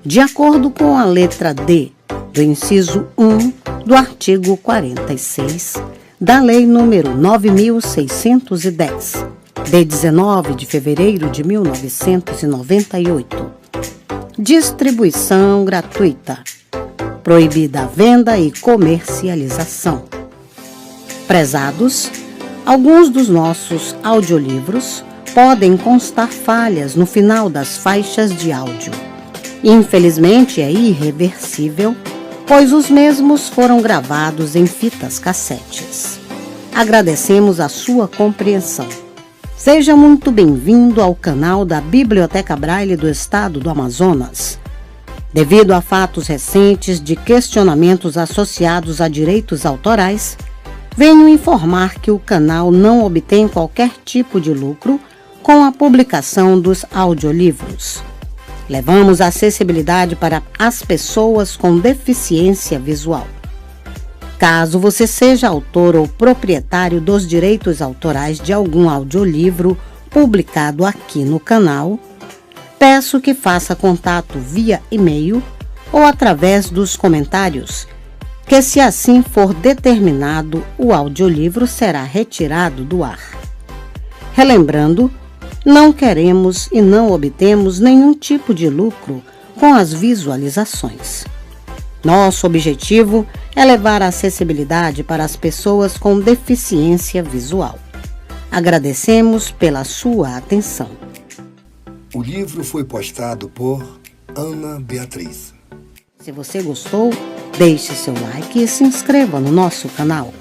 de acordo com a letra D do inciso 1 do artigo 46 da Lei nº 9.610, de 19 de fevereiro de 1998. Distribuição gratuita. Proibida a venda e comercialização. Prezados, alguns dos nossos audiolivros podem constar falhas no final das faixas de áudio. Infelizmente, é irreversível, pois os mesmos foram gravados em fitas cassetes. Agradecemos a sua compreensão. Seja muito bem-vindo ao canal da Biblioteca Braille do Estado do Amazonas. Devido a fatos recentes de questionamentos associados a direitos autorais, venho informar que o canal não obtém qualquer tipo de lucro com a publicação dos audiolivros. Levamos a acessibilidade para as pessoas com deficiência visual. Caso você seja autor ou proprietário dos direitos autorais de algum audiolivro publicado aqui no canal, peço que faça contato via e-mail ou através dos comentários, que, se assim for determinado, o audiolivro será retirado do ar. Relembrando, não queremos e não obtemos nenhum tipo de lucro com as visualizações. Nosso objetivo é levar a acessibilidade para as pessoas com deficiência visual. Agradecemos pela sua atenção. O livro foi postado por Ana Beatriz. Se você gostou, deixe seu like e se inscreva no nosso canal.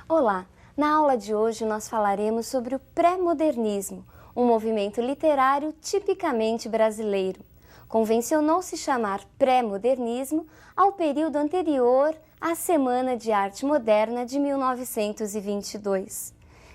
Olá! Na aula de hoje nós falaremos sobre o pré-modernismo, um movimento literário tipicamente brasileiro. Convencionou-se chamar pré-modernismo ao período anterior à Semana de Arte Moderna de 1922.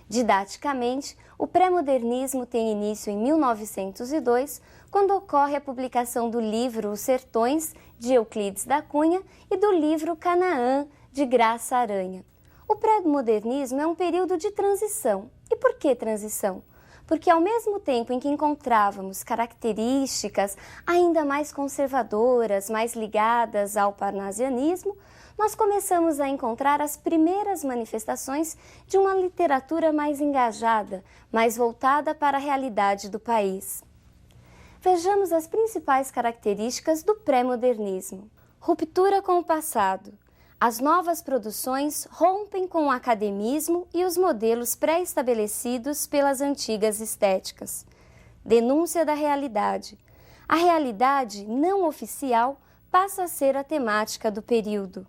Didaticamente, o pré-modernismo tem início em 1902, quando ocorre a publicação do livro Os Sertões, de Euclides da Cunha, e do livro Canaã, de Graça Aranha. O pré-modernismo é um período de transição. E por que transição? Porque ao mesmo tempo em que encontrávamos características ainda mais conservadoras, mais ligadas ao parnasianismo, nós começamos a encontrar as primeiras manifestações de uma literatura mais engajada, mais voltada para a realidade do país. Vejamos as principais características do pré-modernismo. Ruptura com o passado. As novas produções rompem com o academismo e os modelos pré-estabelecidos pelas antigas estéticas. Denúncia da realidade. A realidade não oficial passa a ser a temática do período.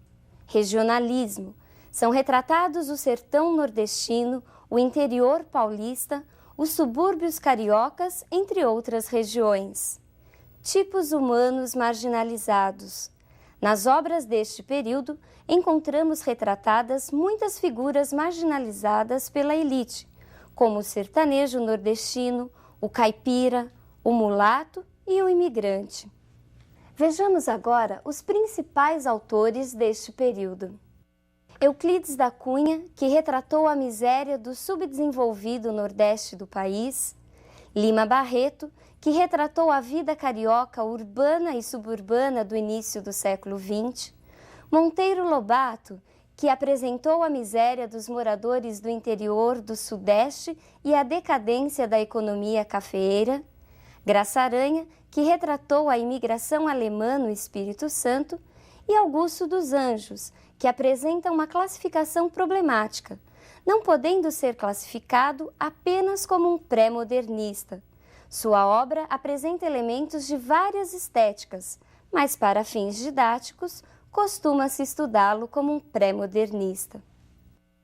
Regionalismo. São retratados o sertão nordestino, o interior paulista, os subúrbios cariocas, entre outras regiões. Tipos humanos marginalizados. Nas obras deste período, encontramos retratadas muitas figuras marginalizadas pela elite, como o sertanejo nordestino, o caipira, o mulato e o imigrante. Vejamos agora os principais autores deste período. Euclides da Cunha, que retratou a miséria do subdesenvolvido nordeste do país. Lima Barreto, que retratou a vida carioca urbana e suburbana do início do século XX. Monteiro Lobato, que apresentou a miséria dos moradores do interior do Sudeste e a decadência da economia cafeeira. Graça Aranha, que retratou a imigração alemã no Espírito Santo. E Augusto dos Anjos, que apresenta uma classificação problemática, não podendo ser classificado apenas como um pré-modernista. Sua obra apresenta elementos de várias estéticas, mas para fins didáticos, costuma-se estudá-lo como um pré-modernista.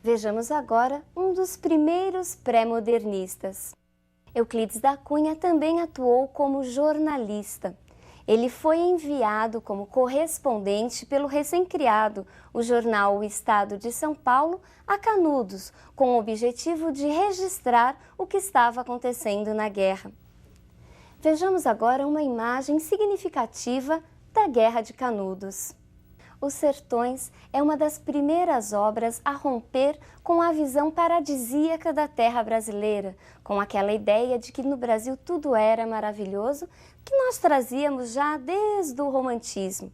Vejamos agora um dos primeiros pré-modernistas. Euclides da Cunha também atuou como jornalista. Ele foi enviado como correspondente pelo recém-criado, o jornal O Estado de São Paulo, a Canudos, com o objetivo de registrar o que estava acontecendo na guerra. Vejamos agora uma imagem significativa da Guerra de Canudos. Os Sertões é uma das primeiras obras a romper com a visão paradisíaca da terra brasileira, com aquela ideia de que no Brasil tudo era maravilhoso, que nós trazíamos já desde o romantismo.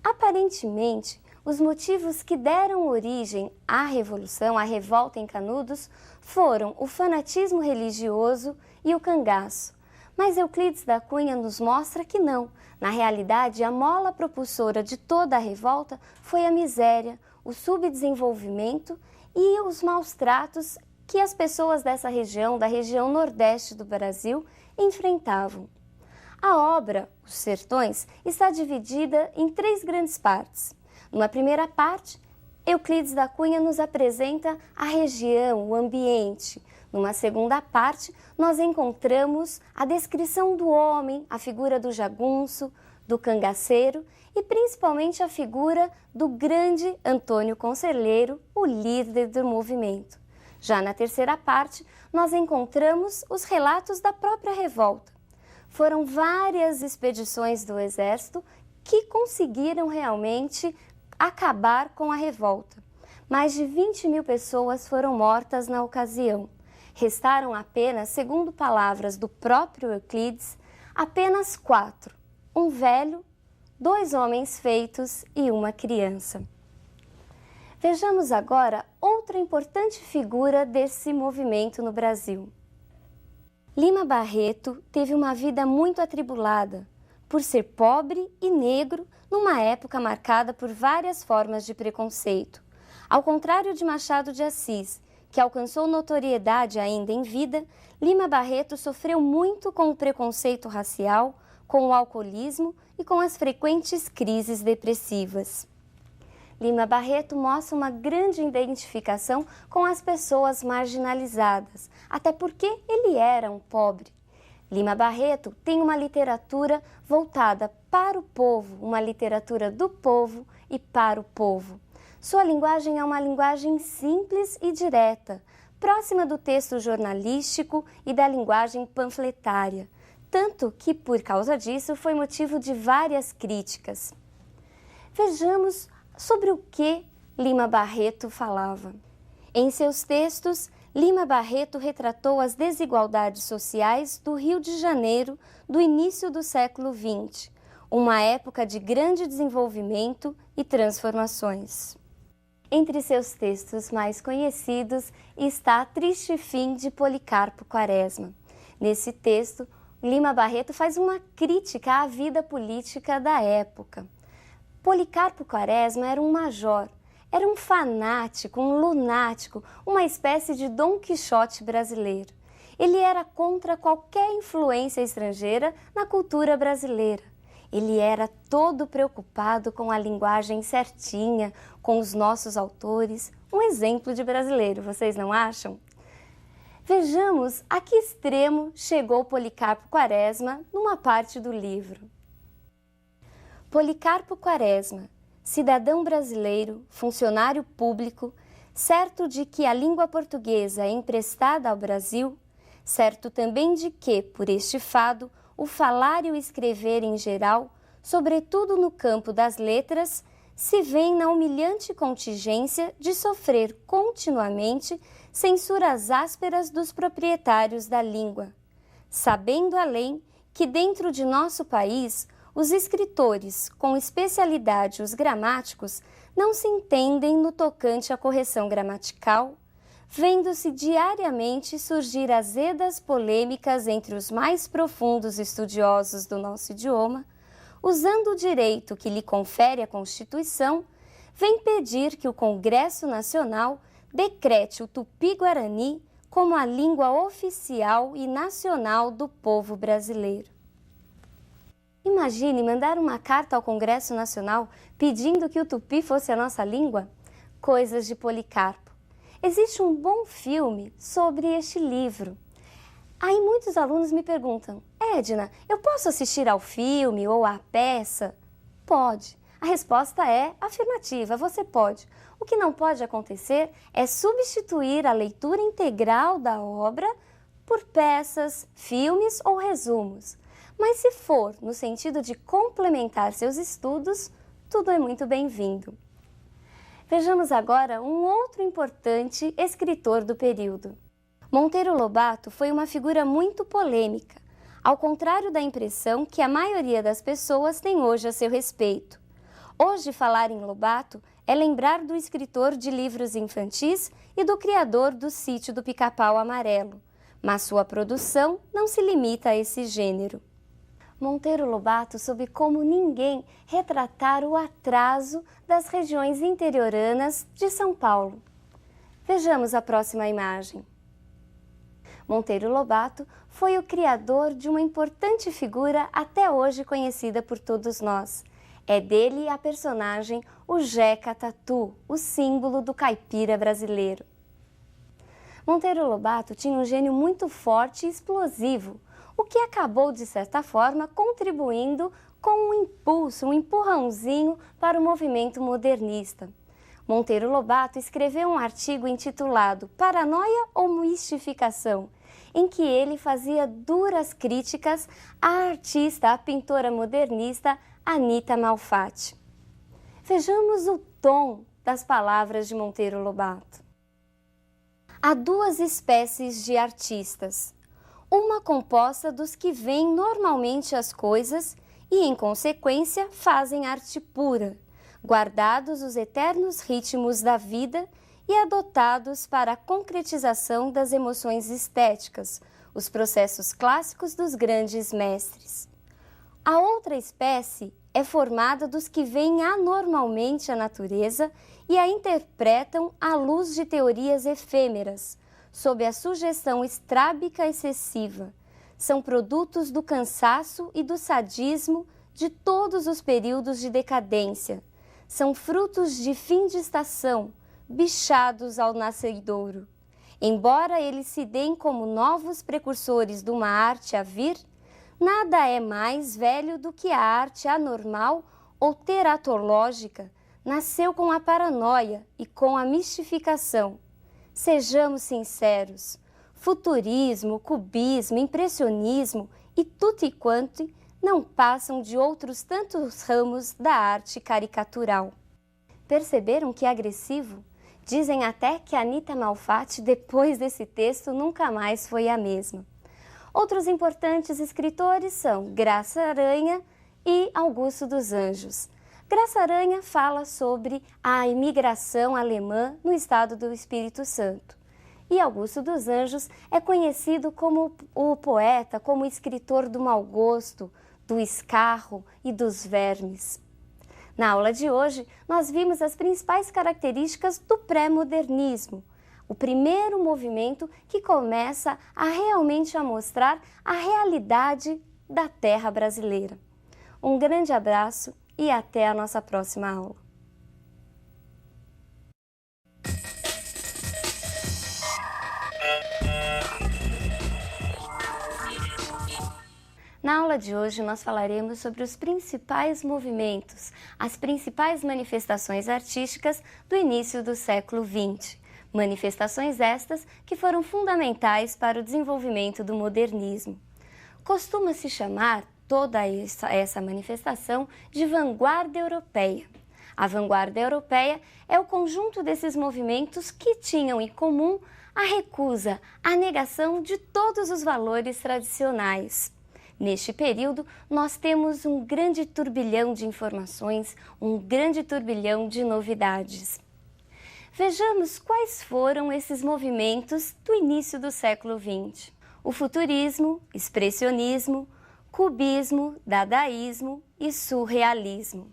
Aparentemente, os motivos que deram origem à Revolução, à revolta em Canudos, foram o fanatismo religioso e o cangaço. Mas Euclides da Cunha nos mostra que não. Na realidade, a mola propulsora de toda a revolta foi a miséria, o subdesenvolvimento e os maus tratos que as pessoas dessa região, da região nordeste do Brasil, enfrentavam. A obra, Os Sertões, está dividida em 3 grandes partes. Numa primeira parte, Euclides da Cunha nos apresenta a região, o ambiente. Numa segunda parte, nós encontramos a descrição do homem, a figura do jagunço, do cangaceiro e principalmente a figura do grande Antônio Conselheiro, o líder do movimento. Já na terceira parte, nós encontramos os relatos da própria revolta. Foram várias expedições do exército que conseguiram realmente acabar com a revolta. Mais de 20.000 pessoas foram mortas na ocasião. Restaram apenas, segundo palavras do próprio Euclides, apenas 4, um velho, 2 homens feitos e uma criança. Vejamos agora outra importante figura desse movimento no Brasil. Lima Barreto teve uma vida muito atribulada, por ser pobre e negro numa época marcada por várias formas de preconceito. Ao contrário de Machado de Assis, que alcançou notoriedade ainda em vida, Lima Barreto sofreu muito com o preconceito racial, com o alcoolismo e com as frequentes crises depressivas. Lima Barreto mostra uma grande identificação com as pessoas marginalizadas, até porque ele era um pobre. Lima Barreto tem uma literatura voltada para o povo, uma literatura do povo e para o povo. Sua linguagem é uma linguagem simples e direta, próxima do texto jornalístico e da linguagem panfletária, tanto que, por causa disso, foi motivo de várias críticas. Vejamos sobre o que Lima Barreto falava. Em seus textos, Lima Barreto retratou as desigualdades sociais do Rio de Janeiro do início do século XX, uma época de grande desenvolvimento e transformações. Entre seus textos mais conhecidos está Triste Fim de Policarpo Quaresma. Nesse texto, Lima Barreto faz uma crítica à vida política da época. Policarpo Quaresma era um major, era um fanático, um lunático, uma espécie de Dom Quixote brasileiro. Ele era contra qualquer influência estrangeira na cultura brasileira. Ele era todo preocupado com a linguagem certinha, com os nossos autores. Um exemplo de brasileiro, vocês não acham? Vejamos a que extremo chegou Policarpo Quaresma numa parte do livro. Policarpo Quaresma, cidadão brasileiro, funcionário público, certo de que a língua portuguesa é emprestada ao Brasil, certo também de que, por este fado, o falar e o escrever em geral, sobretudo no campo das letras, se vêem na humilhante contingência de sofrer continuamente censuras ásperas dos proprietários da língua, sabendo além que dentro de nosso país os escritores, com especialidade os gramáticos, não se entendem no tocante à correção gramatical, vendo-se diariamente surgir azedas polêmicas entre os mais profundos estudiosos do nosso idioma, usando o direito que lhe confere a Constituição, vem pedir que o Congresso Nacional decrete o Tupi-Guarani como a língua oficial e nacional do povo brasileiro. Imagine mandar uma carta ao Congresso Nacional pedindo que o tupi fosse a nossa língua? Coisas de Policarpo. Existe um bom filme sobre este livro. Aí muitos alunos me perguntam: Edna, eu posso assistir ao filme ou à peça? Pode. A resposta é afirmativa, você pode. O que não pode acontecer é substituir a leitura integral da obra por peças, filmes ou resumos. Mas se for no sentido de complementar seus estudos, tudo é muito bem-vindo. Vejamos agora um outro importante escritor do período. Monteiro Lobato foi uma figura muito polêmica, ao contrário da impressão que a maioria das pessoas tem hoje a seu respeito. Hoje, falar em Lobato é lembrar do escritor de livros infantis e do criador do Sítio do Pica-Pau Amarelo, mas sua produção não se limita a esse gênero. Monteiro Lobato soube como ninguém retratar o atraso das regiões interioranas de São Paulo. Vejamos a próxima imagem. Monteiro Lobato foi o criador de uma importante figura até hoje conhecida por todos nós. É dele a personagem o Jeca Tatu, o símbolo do caipira brasileiro. Monteiro Lobato tinha um gênio muito forte e explosivo, o que acabou, de certa forma, contribuindo com um impulso, um empurrãozinho para o movimento modernista. Monteiro Lobato escreveu um artigo intitulado Paranoia ou Mistificação, em que ele fazia duras críticas à artista, à pintora modernista Anita Malfatti. Vejamos o tom das palavras de Monteiro Lobato. Há duas espécies de artistas, uma composta dos que veem normalmente as coisas e, em consequência, fazem arte pura, guardados os eternos ritmos da vida e adotados para a concretização das emoções estéticas, os processos clássicos dos grandes mestres. A outra espécie é formada dos que veem anormalmente a natureza e a interpretam à luz de teorias efêmeras, sob a sugestão estrábica excessiva. São produtos do cansaço e do sadismo de todos os períodos de decadência. São frutos de fim de estação, bichados ao nascedouro. Embora eles se deem como novos precursores de uma arte a vir, nada é mais velho do que a arte anormal ou teratológica nasceu com a paranoia e com a mistificação. Sejamos sinceros, futurismo, cubismo, impressionismo e tutti quanti não passam de outros tantos ramos da arte caricatural. Perceberam que é agressivo? Dizem até que Anita Malfatti, depois desse texto, nunca mais foi a mesma. Outros importantes escritores são Graça Aranha e Augusto dos Anjos. Graça Aranha fala sobre a imigração alemã no estado do Espírito Santo. E Augusto dos Anjos é conhecido como o poeta, como o escritor do mau gosto, do escarro e dos vermes. Na aula de hoje, nós vimos as principais características do pré-modernismo, o primeiro movimento que começa a realmente mostrar a realidade da terra brasileira. Um grande abraço e até a nossa próxima aula. Na aula de hoje, nós falaremos sobre os principais movimentos, as principais manifestações artísticas do início do século XX. Manifestações estas que foram fundamentais para o desenvolvimento do modernismo. Costuma-se chamar toda essa manifestação de vanguarda europeia. A vanguarda europeia é o conjunto desses movimentos que tinham em comum a recusa, a negação de todos os valores tradicionais. Neste período, nós temos um grande turbilhão de informações, um grande turbilhão de novidades. Vejamos quais foram esses movimentos do início do século XX. O futurismo, expressionismo, cubismo, dadaísmo e surrealismo.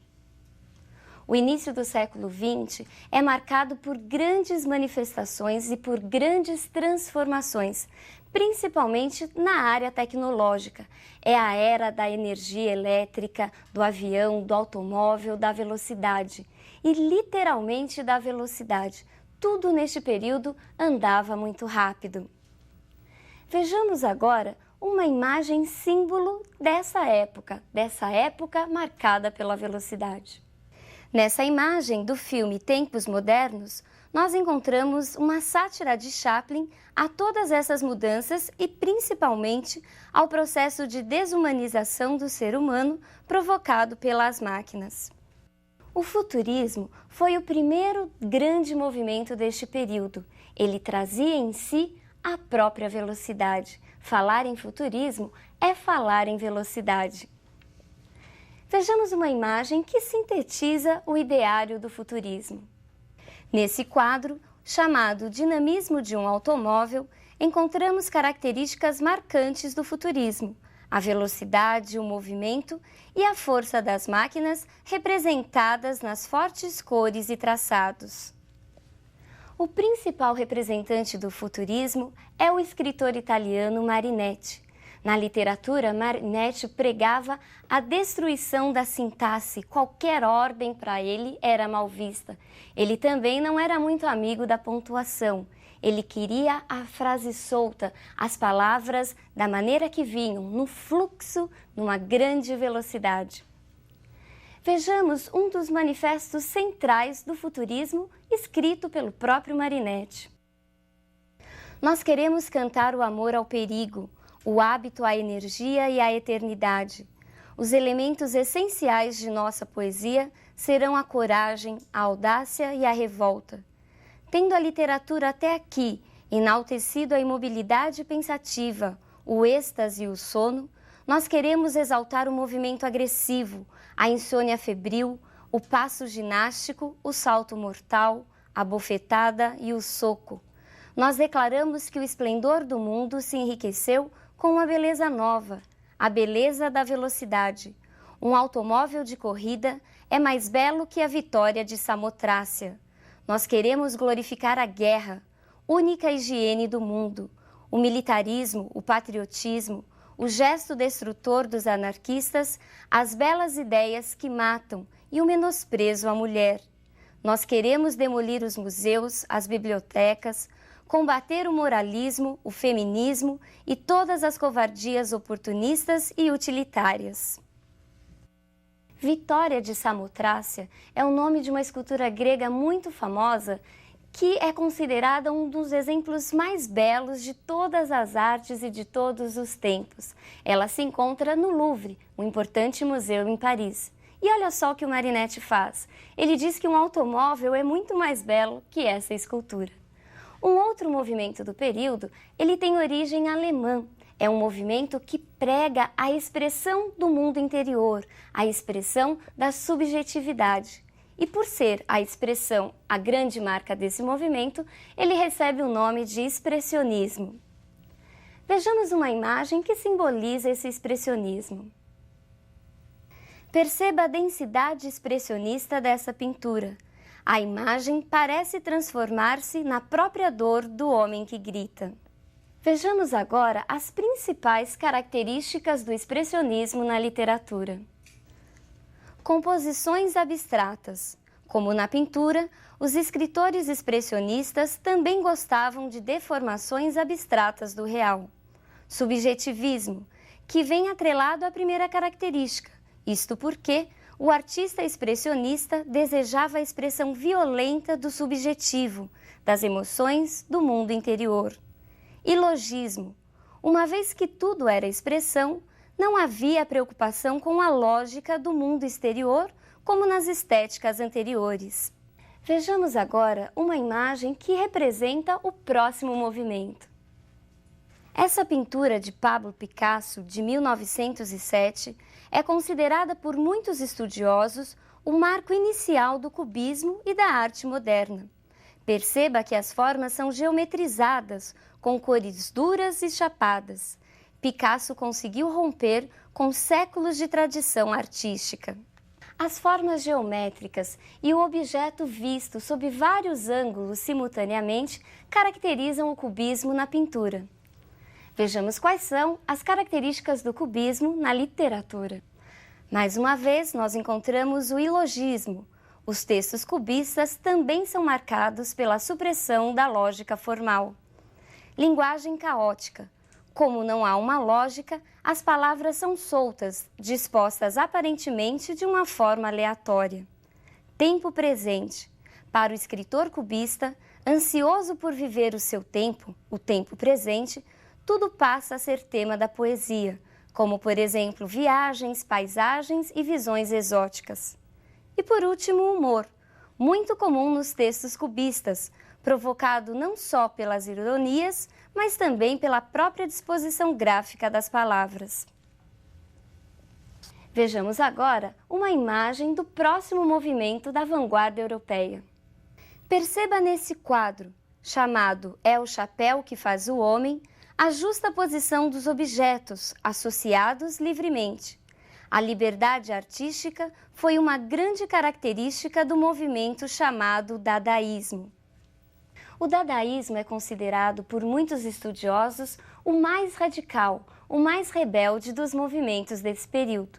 O início do século XX é marcado por grandes manifestações e por grandes transformações, principalmente na área tecnológica. É a era da energia elétrica, do avião, do automóvel, da velocidade e literalmente da velocidade. Tudo neste período andava muito rápido. Vejamos agora uma imagem símbolo dessa época marcada pela velocidade. Nessa imagem do filme Tempos Modernos, nós encontramos uma sátira de Chaplin a todas essas mudanças e principalmente ao processo de desumanização do ser humano provocado pelas máquinas. O futurismo foi o primeiro grande movimento deste período. Ele trazia em si a própria velocidade. Falar em futurismo é falar em velocidade. Vejamos uma imagem que sintetiza o ideário do futurismo. Nesse quadro, chamado Dinamismo de um Automóvel, encontramos características marcantes do futurismo: a velocidade, o movimento e a força das máquinas representadas nas fortes cores e traçados. O principal representante do futurismo é o escritor italiano Marinetti. Na literatura, Marinetti pregava a destruição da sintaxe. Qualquer ordem para ele era mal vista. Ele também não era muito amigo da pontuação. Ele queria a frase solta, as palavras da maneira que vinham, no fluxo, numa grande velocidade. Vejamos um dos manifestos centrais do futurismo, escrito pelo próprio Marinetti. Nós queremos cantar o amor ao perigo, o hábito à energia e à eternidade. Os elementos essenciais de nossa poesia serão a coragem, a audácia e a revolta. Tendo a literatura até aqui enaltecido a imobilidade pensativa, o êxtase e o sono, nós queremos exaltar o movimento agressivo, a insônia febril, o passo ginástico, o salto mortal, a bofetada e o soco. Nós declaramos que o esplendor do mundo se enriqueceu com uma beleza nova, a beleza da velocidade. Um automóvel de corrida é mais belo que a vitória de Samotrácia. Nós queremos glorificar a guerra, única higiene do mundo, o militarismo, o patriotismo, o gesto destrutor dos anarquistas, as belas ideias que matam e o menosprezo à mulher. Nós queremos demolir os museus, as bibliotecas, combater o moralismo, o feminismo e todas as covardias oportunistas e utilitárias. Vitória de Samotrácia é o nome de uma escultura grega muito famosa que é considerada um dos exemplos mais belos de todas as artes e de todos os tempos. Ela se encontra no Louvre, um importante museu em Paris. E olha só o que o Marinetti faz. Ele diz que um automóvel é muito mais belo que essa escultura. Um outro movimento do período, ele tem origem alemã. É um movimento que prega a expressão do mundo interior, a expressão da subjetividade. E por ser a expressão a grande marca desse movimento, ele recebe o nome de expressionismo. Vejamos uma imagem que simboliza esse expressionismo. Perceba a densidade expressionista dessa pintura. A imagem parece transformar-se na própria dor do homem que grita. Vejamos agora as principais características do expressionismo na literatura. Composições abstratas. Como na pintura, os escritores expressionistas também gostavam de deformações abstratas do real. Subjetivismo, que vem atrelado à primeira característica, isto porque o artista expressionista desejava a expressão violenta do subjetivo, das emoções do mundo interior. Ilogismo. Uma vez que tudo era expressão, não havia preocupação com a lógica do mundo exterior, como nas estéticas anteriores. Vejamos agora uma imagem que representa o próximo movimento. Essa pintura de Pablo Picasso, de 1907, é considerada por muitos estudiosos o marco inicial do cubismo e da arte moderna. Perceba que as formas são geometrizadas, com cores duras e chapadas. Picasso conseguiu romper com séculos de tradição artística. As formas geométricas e o objeto visto sob vários ângulos simultaneamente caracterizam o cubismo na pintura. Vejamos quais são as características do cubismo na literatura. Mais uma vez, nós encontramos o ilogismo. Os textos cubistas também são marcados pela supressão da lógica formal. Linguagem caótica. Como não há uma lógica, as palavras são soltas, dispostas aparentemente de uma forma aleatória. Tempo presente. Para o escritor cubista, ansioso por viver o seu tempo, o tempo presente, tudo passa a ser tema da poesia, como, por exemplo, viagens, paisagens e visões exóticas. E, por último, o humor, muito comum nos textos cubistas, provocado não só pelas ironias, mas também pela própria disposição gráfica das palavras. Vejamos agora uma imagem do próximo movimento da vanguarda europeia. Perceba nesse quadro, chamado É o Chapéu que Faz o Homem, a justa posição dos objetos associados livremente. A liberdade artística foi uma grande característica do movimento chamado dadaísmo. O dadaísmo é considerado por muitos estudiosos o mais radical, o mais rebelde dos movimentos desse período,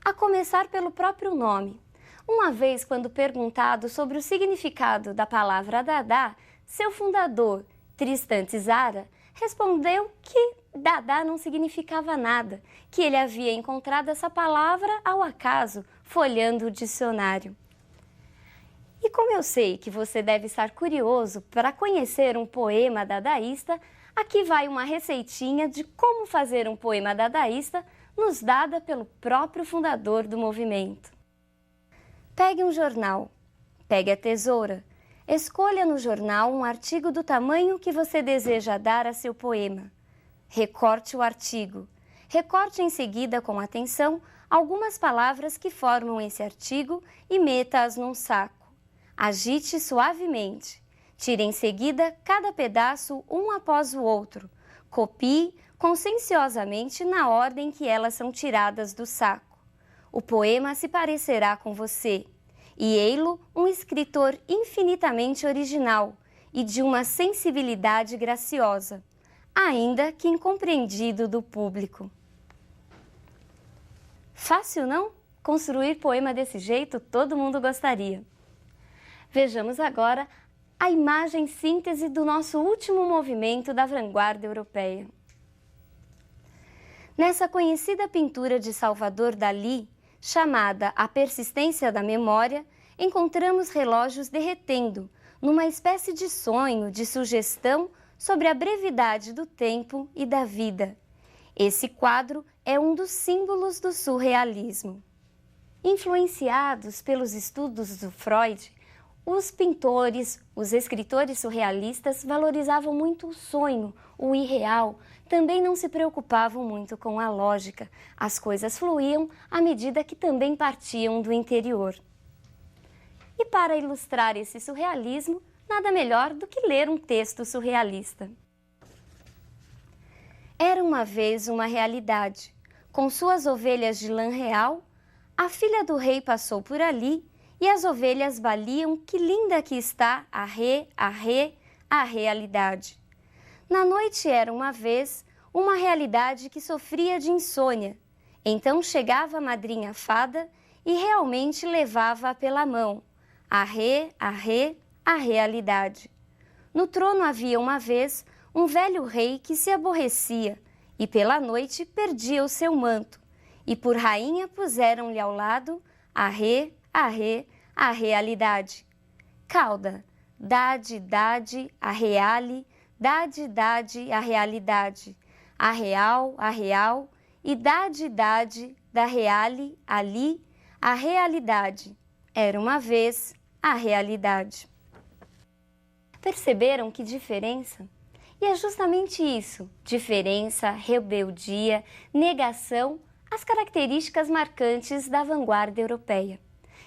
a começar pelo próprio nome. Uma vez, quando perguntado sobre o significado da palavra Dada, seu fundador, Tristan Tzara, respondeu que Dada não significava nada, que ele havia encontrado essa palavra ao acaso, folheando o dicionário. E como eu sei que você deve estar curioso para conhecer um poema dadaísta, aqui vai uma receitinha de como fazer um poema dadaísta, nos dada pelo próprio fundador do movimento. Pegue um jornal, pegue a tesoura, escolha no jornal um artigo do tamanho que você deseja dar a seu poema. Recorte o artigo. Recorte em seguida com atenção algumas palavras que formam esse artigo e meta-as num saco. Agite suavemente. Tire em seguida cada pedaço um após o outro. Copie conscienciosamente na ordem que elas são tiradas do saco. O poema se parecerá com você, e ei-lo um escritor infinitamente original e de uma sensibilidade graciosa, ainda que incompreendido do público. Fácil, não? Construir poema desse jeito todo mundo gostaria. Vejamos agora a imagem síntese do nosso último movimento da vanguarda europeia. Nessa conhecida pintura de Salvador Dalí, chamada A Persistência da Memória, encontramos relógios derretendo, numa espécie de sonho, de sugestão sobre a brevidade do tempo e da vida. Esse quadro é um dos símbolos do surrealismo. Influenciados pelos estudos do Freud, os pintores, os escritores surrealistas valorizavam muito o sonho, o irreal, também não se preocupavam muito com a lógica. As coisas fluíam à medida que também partiam do interior. E para ilustrar esse surrealismo, nada melhor do que ler um texto surrealista. Era uma vez uma realidade. Com suas ovelhas de lã real, a filha do rei passou por ali e as ovelhas baliam que linda que está a realidade. Na noite era uma vez uma realidade que sofria de insônia. Então chegava a madrinha fada e realmente levava-a pela mão. A realidade. No trono havia uma vez um velho rei que se aborrecia e pela noite perdia o seu manto. E por rainha puseram-lhe ao lado a realidade. Cauda, dade, a reale, dade, a realidade. A real, e dade, da reale, ali, a realidade. Era uma vez a realidade. Perceberam que diferença? E é justamente isso, diferença, rebeldia, negação, as características marcantes da vanguarda europeia.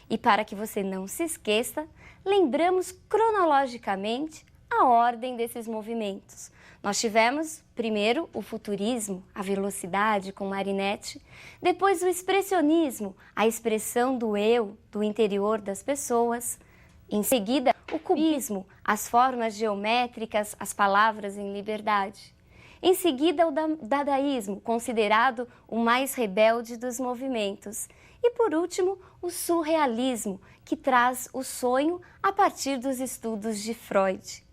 E para que você não se esqueça, lembramos cronologicamente a ordem desses movimentos. Nós tivemos, primeiro, o futurismo, a velocidade com Marinetti, depois o expressionismo, a expressão do eu, do interior das pessoas, em seguida, o cubismo, as formas geométricas, as palavras em liberdade. Em seguida, o dadaísmo, considerado o mais rebelde dos movimentos. E por último, o surrealismo, que traz o sonho a partir dos estudos de Freud.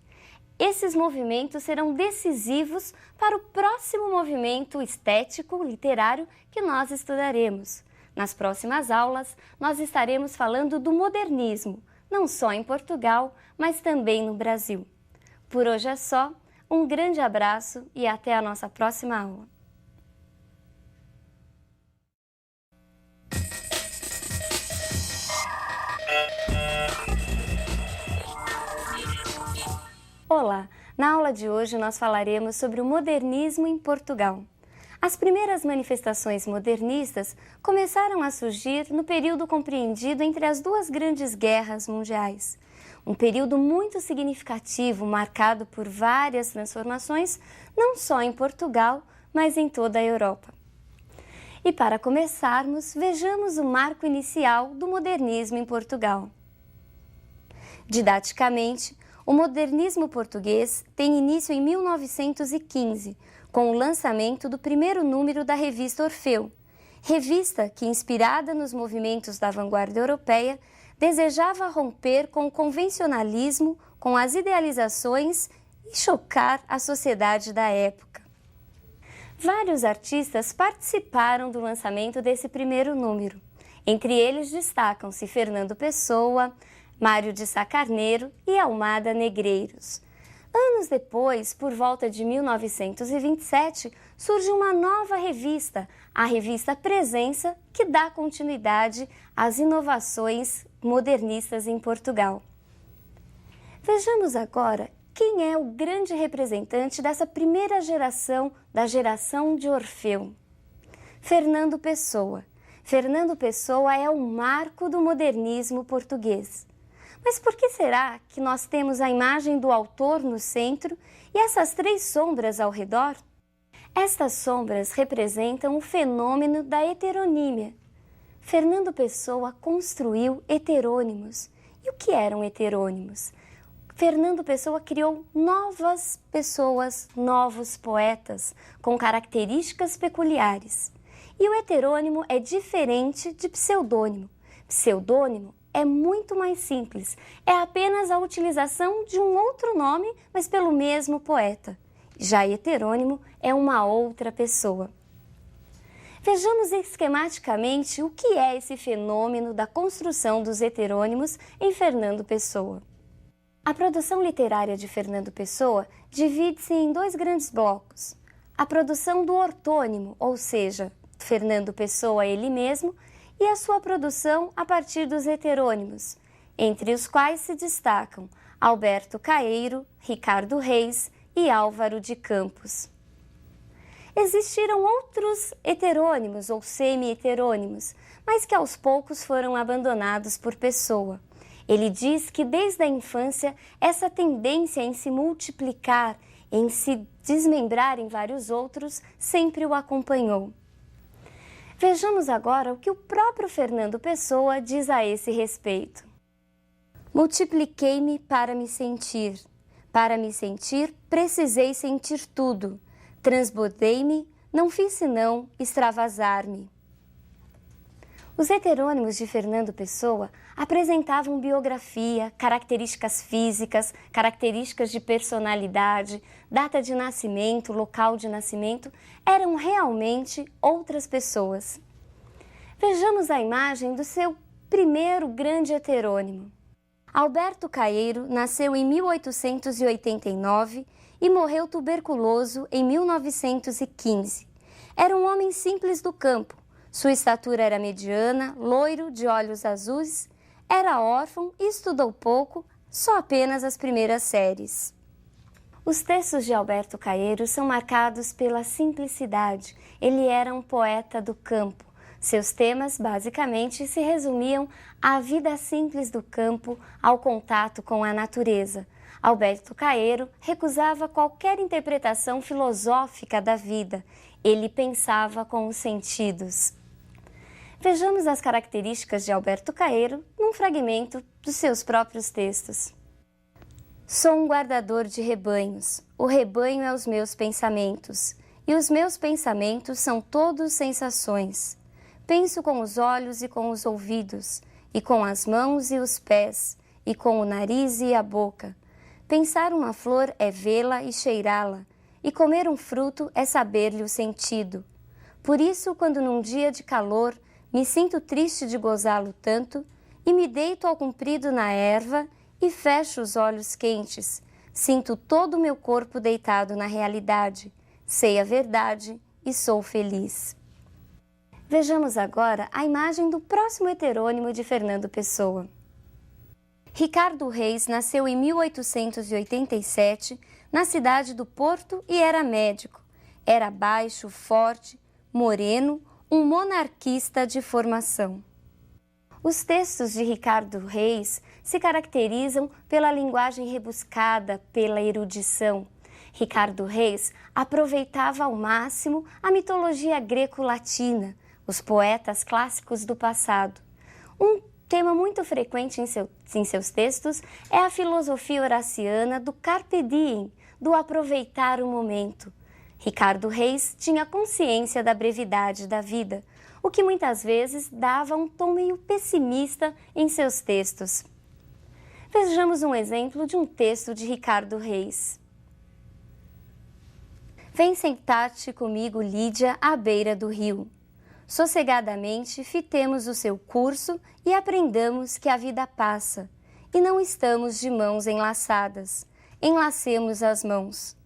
Esses movimentos serão decisivos para o próximo movimento estético literário que nós estudaremos. Nas próximas aulas, nós estaremos falando do modernismo, não só em Portugal, mas também no Brasil. Por hoje é só, um grande abraço e até a nossa próxima aula. Olá! Na aula de hoje nós falaremos sobre o modernismo em Portugal. As primeiras manifestações modernistas começaram a surgir no período compreendido entre as duas grandes guerras mundiais. Um período muito significativo, marcado por várias transformações, não só em Portugal, mas em toda a Europa. E para começarmos, vejamos o marco inicial do modernismo em Portugal. Didaticamente, o modernismo português tem início em 1915, com o lançamento do primeiro número da revista Orfeu, revista que, inspirada nos movimentos da vanguarda europeia, desejava romper com o convencionalismo, com as idealizações e chocar a sociedade da época. Vários artistas participaram do lançamento desse primeiro número. Entre eles destacam-se Fernando Pessoa, Mário de Sá Carneiro e Almada Negreiros. Anos depois, por volta de 1927, surge uma nova revista, a revista Presença, que dá continuidade às inovações modernistas em Portugal. Vejamos agora quem é o grande representante dessa primeira geração, da geração de Orfeu. Fernando Pessoa. Fernando Pessoa é o marco do modernismo português. Mas por que será que nós temos a imagem do autor no centro e essas três sombras ao redor? Estas sombras representam o fenômeno da heteronímia. Fernando Pessoa construiu heterônimos. E o que eram heterônimos? Fernando Pessoa criou novas pessoas, novos poetas, com características peculiares. E o heterônimo é diferente de pseudônimo. Pseudônimo é muito mais simples, é apenas a utilização de um outro nome, mas pelo mesmo poeta. Já heterônimo é uma outra pessoa. Vejamos esquematicamente o que é esse fenômeno da construção dos heterônimos em Fernando Pessoa. A produção literária de Fernando Pessoa divide-se em dois grandes blocos. A produção do ortônimo, ou seja, Fernando Pessoa ele mesmo, e a sua produção a partir dos heterônimos, entre os quais se destacam Alberto Caeiro, Ricardo Reis e Álvaro de Campos. Existiram outros heterônimos ou semi-heterônimos, mas que aos poucos foram abandonados por Pessoa. Ele diz que desde a infância essa tendência em se multiplicar, em se desmembrar em vários outros, sempre o acompanhou. Vejamos agora o que o próprio Fernando Pessoa diz a esse respeito. Multipliquei-me para me sentir. Para me sentir, precisei sentir tudo. Transbordei-me, não fiz senão extravasar-me. Os heterônimos de Fernando Pessoa apresentavam biografia, características físicas, características de personalidade, data de nascimento, local de nascimento, eram realmente outras pessoas. Vejamos a imagem do seu primeiro grande heterônimo. Alberto Caeiro nasceu em 1889 e morreu tuberculoso em 1915. Era um homem simples do campo. Sua estatura era mediana, loiro, de olhos azuis, era órfão e estudou pouco, só apenas as primeiras séries. Os textos de Alberto Caeiro são marcados pela simplicidade. Ele era um poeta do campo. Seus temas, basicamente, se resumiam à vida simples do campo, ao contato com a natureza. Alberto Caeiro recusava qualquer interpretação filosófica da vida. Ele pensava com os sentidos. Vejamos as características de Alberto Caeiro num fragmento dos seus próprios textos. Sou um guardador de rebanhos, o rebanho é os meus pensamentos, e os meus pensamentos são todos sensações. Penso com os olhos e com os ouvidos, e com as mãos e os pés, e com o nariz e a boca. Pensar uma flor é vê-la e cheirá-la, e comer um fruto é saber-lhe o sentido. Por isso, quando num dia de calor me sinto triste de gozá-lo tanto, e me deito ao comprido na erva e fecho os olhos quentes, sinto todo o meu corpo deitado na realidade, sei a verdade e sou feliz. Vejamos agora a imagem do próximo heterônimo de Fernando Pessoa. Ricardo Reis nasceu em 1887 na cidade do Porto e era médico. Era baixo, forte, moreno, um monarquista de formação. Os textos de Ricardo Reis se caracterizam pela linguagem rebuscada, pela erudição. Ricardo Reis aproveitava ao máximo a mitologia greco-latina, os poetas clássicos do passado. Um tema muito frequente em seus textos é a filosofia horaciana do carpe diem, do aproveitar o momento. Ricardo Reis tinha consciência da brevidade da vida, o que muitas vezes dava um tom meio pessimista em seus textos. Vejamos um exemplo de um texto de Ricardo Reis. Vem sentar-te comigo, Lídia, à beira do rio. Sossegadamente fitemos o seu curso e aprendamos que a vida passa, e não estamos de mãos enlaçadas. Enlacemos as mãos.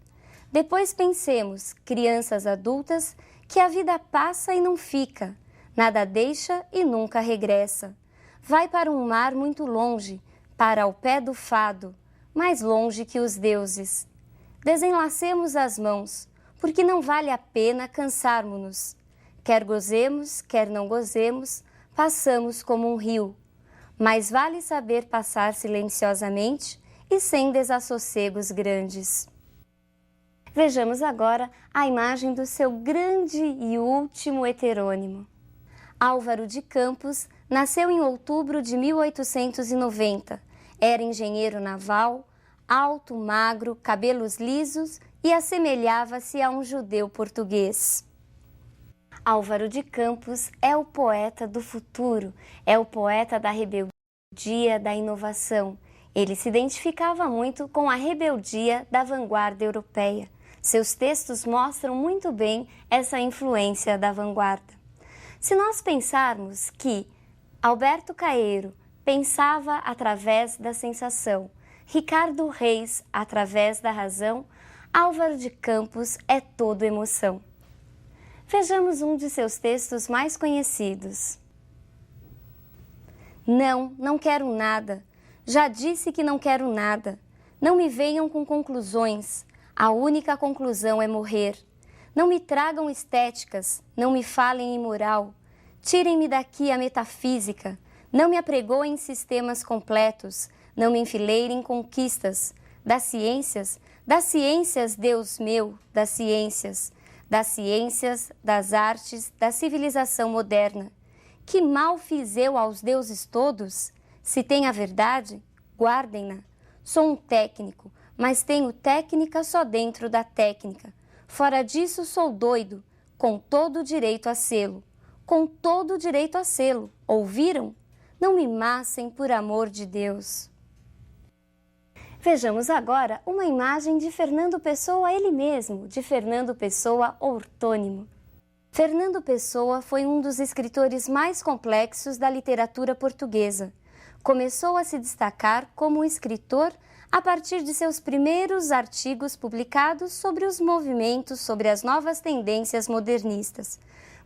Depois pensemos, crianças adultas, que a vida passa e não fica, nada deixa e nunca regressa. Vai para um mar muito longe, para o pé do fado, mais longe que os deuses. Desenlacemos as mãos, porque não vale a pena cansarmos-nos. Quer gozemos, quer não gozemos, passamos como um rio. Mas vale saber passar silenciosamente e sem desassossegos grandes. Vejamos agora a imagem do seu grande e último heterônimo. Álvaro de Campos nasceu em outubro de 1890. Era engenheiro naval, alto, magro, cabelos lisos e assemelhava-se a um judeu português. Álvaro de Campos é o poeta do futuro, é o poeta da rebeldia, da inovação. Ele se identificava muito com a rebeldia da vanguarda europeia. Seus textos mostram muito bem essa influência da vanguarda. Se nós pensarmos que Alberto Caeiro pensava através da sensação, Ricardo Reis através da razão, Álvaro de Campos é todo emoção. Vejamos um de seus textos mais conhecidos. Não, não quero nada. Já disse que não quero nada. Não me venham com conclusões. A única conclusão é morrer. Não me tragam estéticas, não me falem em moral. Tirem-me daqui a metafísica. Não me apregoem sistemas completos. Não me enfileirem conquistas. Das ciências, Deus meu, das ciências, das artes, da civilização moderna. Que mal fiz eu aos deuses todos? Se tem a verdade, guardem-na. Sou um técnico, mas tenho técnica só dentro da técnica. Fora disso sou doido, com todo o direito a sê-lo. Com todo o direito a sê-lo. Ouviram? Não me massem por amor de Deus. Vejamos agora uma imagem de Fernando Pessoa ele mesmo, de Fernando Pessoa ortônimo. Fernando Pessoa foi um dos escritores mais complexos da literatura portuguesa. Começou a se destacar como escritor a partir de seus primeiros artigos publicados sobre os movimentos, sobre as novas tendências modernistas.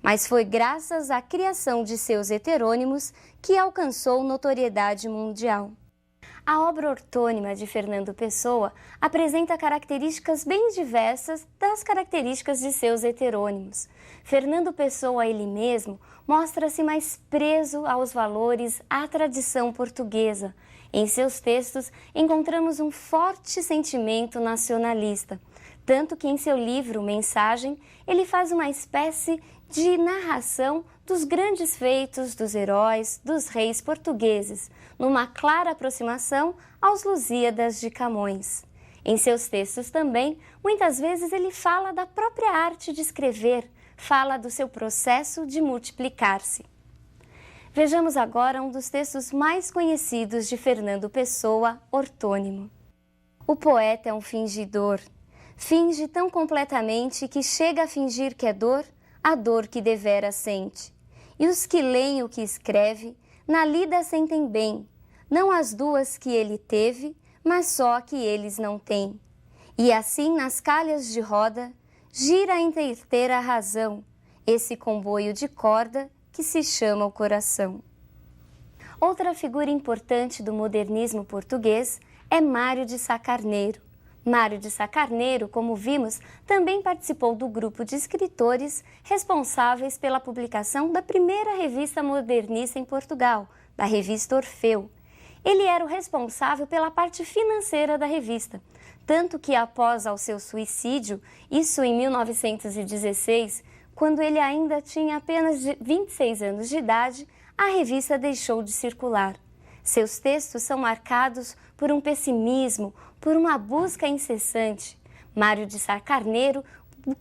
Mas foi graças à criação de seus heterônimos que alcançou notoriedade mundial. A obra ortônima de Fernando Pessoa apresenta características bem diversas das características de seus heterônimos. Fernando Pessoa ele mesmo mostra-se mais preso aos valores, à tradição portuguesa. Em seus textos encontramos um forte sentimento nacionalista, tanto que em seu livro Mensagem ele faz uma espécie de narração dos grandes feitos dos heróis, dos reis portugueses, numa clara aproximação aos Lusíadas de Camões. Em seus textos também, muitas vezes ele fala da própria arte de escrever, fala do seu processo de multiplicar-se. Vejamos agora um dos textos mais conhecidos de Fernando Pessoa, Ortônimo. O poeta é um fingidor. Finge tão completamente que chega a fingir que é dor, a dor que devera sente. E os que leem o que escreve, na lida sentem bem, não as duas que ele teve, mas só a que eles não têm. E assim, nas calhas de roda, gira a inteira razão, esse comboio de corda que se chama o coração. Outra figura importante do modernismo português é Mário de Sá Carneiro. Mário de Sá Carneiro, como vimos, também participou do grupo de escritores responsáveis pela publicação da primeira revista modernista em Portugal, da revista Orfeu. Ele era o responsável pela parte financeira da revista, tanto que após ao seu suicídio, isso em 1916, quando ele ainda tinha apenas 26 anos de idade, a revista deixou de circular. Seus textos são marcados por um pessimismo, por uma busca incessante. Mário de Sá Carneiro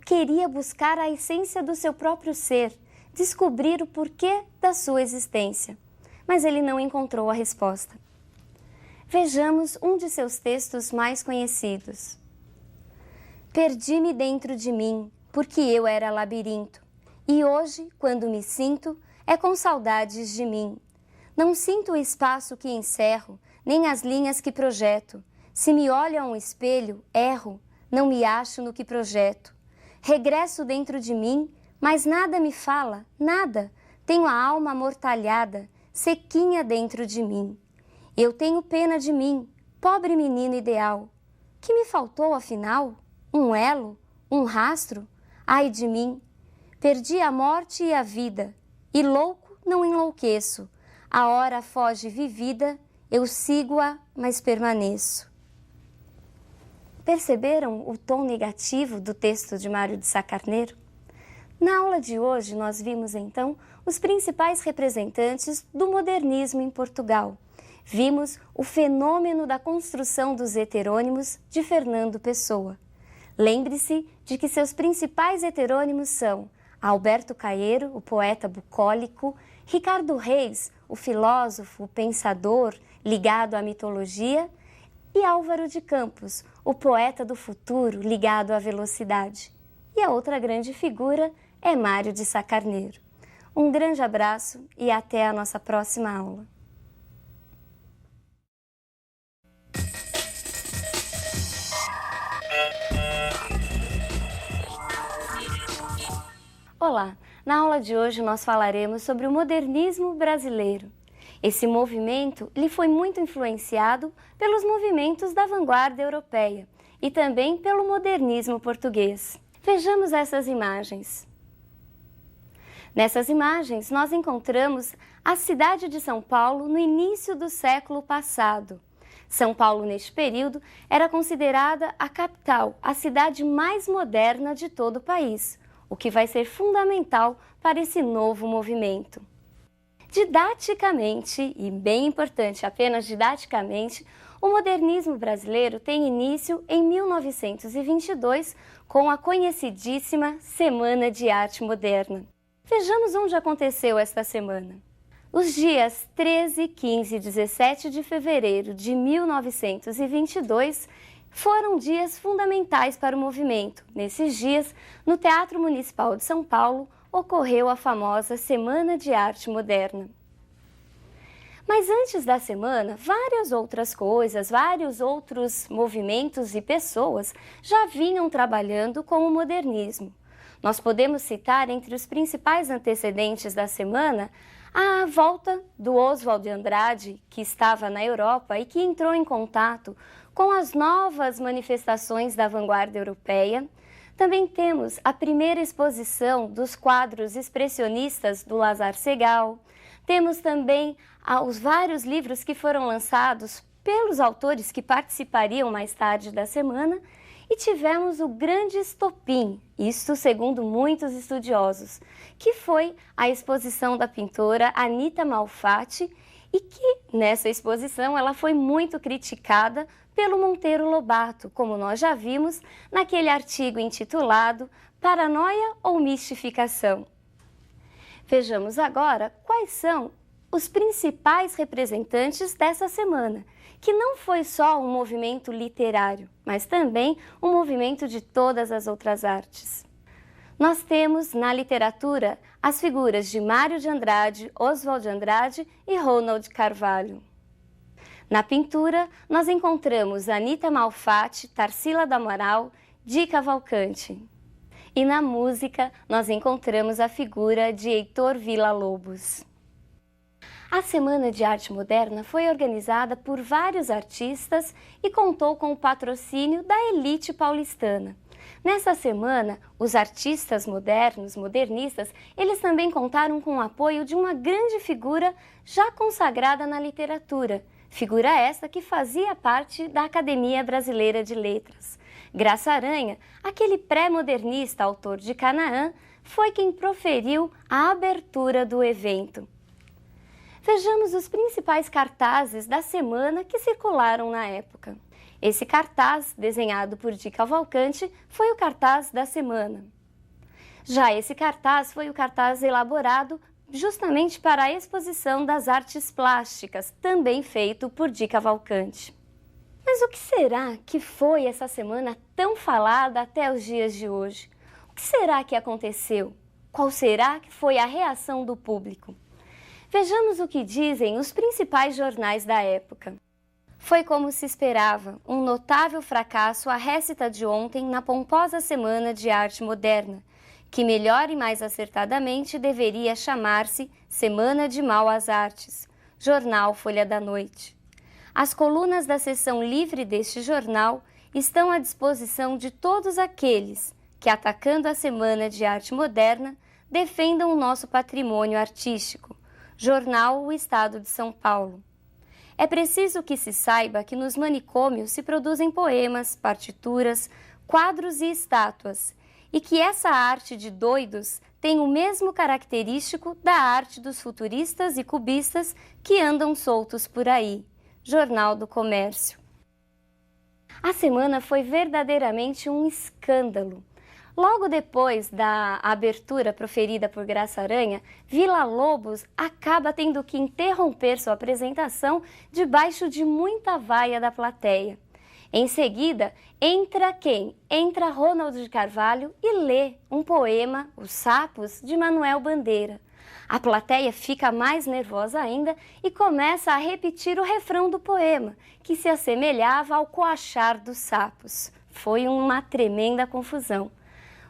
queria buscar a essência do seu próprio ser, descobrir o porquê da sua existência. Mas ele não encontrou a resposta. Vejamos um de seus textos mais conhecidos. Perdi-me dentro de mim, porque eu era labirinto, e hoje, quando me sinto, é com saudades de mim. Não sinto o espaço que encerro, nem as linhas que projeto. Se me olho a um espelho, erro, não me acho no que projeto. Regresso dentro de mim, mas nada me fala, nada. Tenho a alma amortalhada, sequinha dentro de mim. Eu tenho pena de mim, pobre menino ideal. Que me faltou, afinal? Um elo? Um rastro? Ai de mim! Perdi a morte e a vida, e louco não enlouqueço. A hora foge vivida, eu sigo-a, mas permaneço. Perceberam o tom negativo do texto de Mário de Sá Carneiro? Na aula de hoje, nós vimos então os principais representantes do modernismo em Portugal. Vimos o fenômeno da construção dos heterônimos de Fernando Pessoa. Lembre-se de que seus principais heterônimos são Alberto Caeiro, o poeta bucólico, Ricardo Reis, o filósofo, o pensador ligado à mitologia, e Álvaro de Campos, o poeta do futuro ligado à velocidade. E a outra grande figura é Mário de Sá Carneiro. Um grande abraço e até a nossa próxima aula. Olá! Na aula de hoje nós falaremos sobre o modernismo brasileiro. Esse movimento lhe foi muito influenciado pelos movimentos da vanguarda europeia e também pelo modernismo português. Vejamos essas imagens. Nessas imagens nós encontramos a cidade de São Paulo no início do século passado. São Paulo, neste período, era considerada a capital, a cidade mais moderna de todo o país, o que vai ser fundamental para esse novo movimento. Didaticamente, e bem importante, apenas didaticamente, o modernismo brasileiro tem início em 1922 com a conhecidíssima Semana de Arte Moderna. Vejamos onde aconteceu esta semana. Os dias 13, 15 e 17 de fevereiro de 1922 foram dias fundamentais para o movimento. Nesses dias, no Teatro Municipal de São Paulo, ocorreu a famosa Semana de Arte Moderna. Mas antes da semana, várias outras coisas, vários outros movimentos e pessoas já vinham trabalhando com o modernismo. Nós podemos citar entre os principais antecedentes da semana a volta do Oswald de Andrade, que estava na Europa e que entrou em contato com as novas manifestações da vanguarda europeia. Também temos a primeira exposição dos quadros expressionistas do Lazar Segal. Temos também os vários livros que foram lançados pelos autores que participariam mais tarde da semana. E tivemos o grande estopim, isto segundo muitos estudiosos, que foi a exposição da pintora Anita Malfatti e que, nessa exposição, ela foi muito criticada pelo Monteiro Lobato, como nós já vimos naquele artigo intitulado Paranoia ou Mistificação? Vejamos agora quais são os principais representantes dessa semana, que não foi só um movimento literário, mas também um movimento de todas as outras artes. Nós temos na literatura as figuras de Mário de Andrade, Oswald de Andrade e Ronald Carvalho. Na pintura, nós encontramos Anita Malfatti, Tarsila do Amaral, Di Cavalcanti. E na música, nós encontramos a figura de Heitor Villa-Lobos. A Semana de Arte Moderna foi organizada por vários artistas e contou com o patrocínio da elite paulistana. Nessa semana, os artistas modernistas, eles também contaram com o apoio de uma grande figura já consagrada na literatura, figura esta que fazia parte da Academia Brasileira de Letras. Graça Aranha, aquele pré-modernista autor de Canaã, foi quem proferiu a abertura do evento. Vejamos os principais cartazes da semana que circularam na época. Esse cartaz, desenhado por Di Cavalcanti, foi o cartaz da semana. Já esse cartaz foi o cartaz elaborado justamente para a exposição das artes plásticas, também feito por Di Cavalcanti. Mas o que será que foi essa semana tão falada até os dias de hoje? O que será que aconteceu? Qual será que foi a reação do público? Vejamos o que dizem os principais jornais da época. Foi como se esperava, um notável fracasso a récita de ontem na pomposa Semana de Arte Moderna, que melhor e mais acertadamente deveria chamar-se Semana de Mal às Artes, jornal Folha da Noite. As colunas da seção livre deste jornal estão à disposição de todos aqueles que, atacando a Semana de Arte Moderna, defendam o nosso patrimônio artístico. Jornal O Estado de São Paulo. É preciso que se saiba que nos manicômios se produzem poemas, partituras, quadros e estátuas, e que essa arte de doidos tem o mesmo característico da arte dos futuristas e cubistas que andam soltos por aí. Jornal do Comércio. A semana foi verdadeiramente um escândalo. Logo depois da abertura proferida por Graça Aranha, Villa-Lobos acaba tendo que interromper sua apresentação debaixo de muita vaia da plateia. Em seguida, entra quem? Entra Ronald de Carvalho e lê um poema, Os Sapos, de Manuel Bandeira. A plateia fica mais nervosa ainda e começa a repetir o refrão do poema, que se assemelhava ao coachar dos sapos. Foi uma tremenda confusão.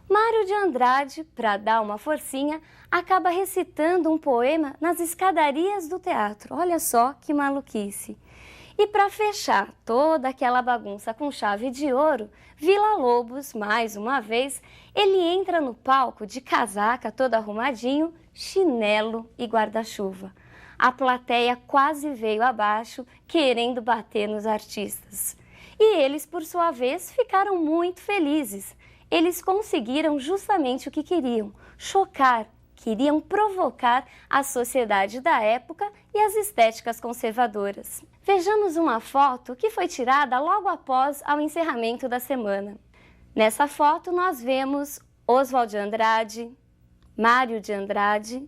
Mário de Andrade, para dar uma forcinha, acaba recitando um poema nas escadarias do teatro. Olha só que maluquice. E para fechar toda aquela bagunça com chave de ouro, Villa-Lobos, mais uma vez, ele entra no palco de casaca todo arrumadinho, chinelo e guarda-chuva. A plateia quase veio abaixo, querendo bater nos artistas. E eles, por sua vez, ficaram muito felizes. Eles conseguiram justamente o que queriam, chocar, queriam provocar a sociedade da época e as estéticas conservadoras. Vejamos uma foto que foi tirada logo após o encerramento da semana. Nessa foto nós vemos Oswald de Andrade, Mário de Andrade,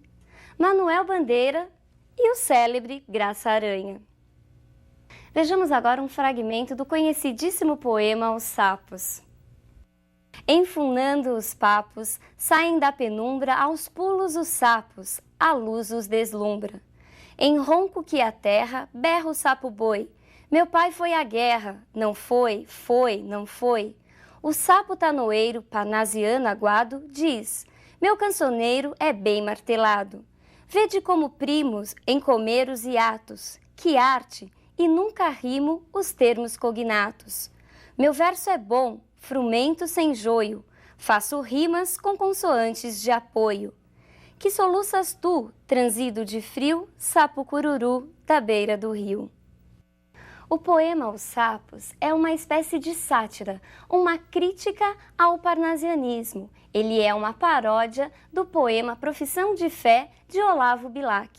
Manuel Bandeira e o célebre Graça Aranha. Vejamos agora um fragmento do conhecidíssimo poema Os Sapos. Enfunando os papos, saem da penumbra aos pulos os sapos, a luz os deslumbra. Em ronco que a terra, berra o sapo-boi. Meu pai foi à guerra, não foi, não foi. O sapo tanoeiro, parnasiano aguado, diz, meu cancioneiro é bem martelado. Vede como primos em comer os hiatos, que arte, e nunca rimo os termos cognatos. Meu verso é bom, frumento sem joio, faço rimas com consoantes de apoio. Que soluças tu, transido de frio, sapo cururu da beira do rio. O poema Os Sapos é uma espécie de sátira, uma crítica ao parnasianismo. Ele é uma paródia do poema Profissão de Fé, de Olavo Bilac.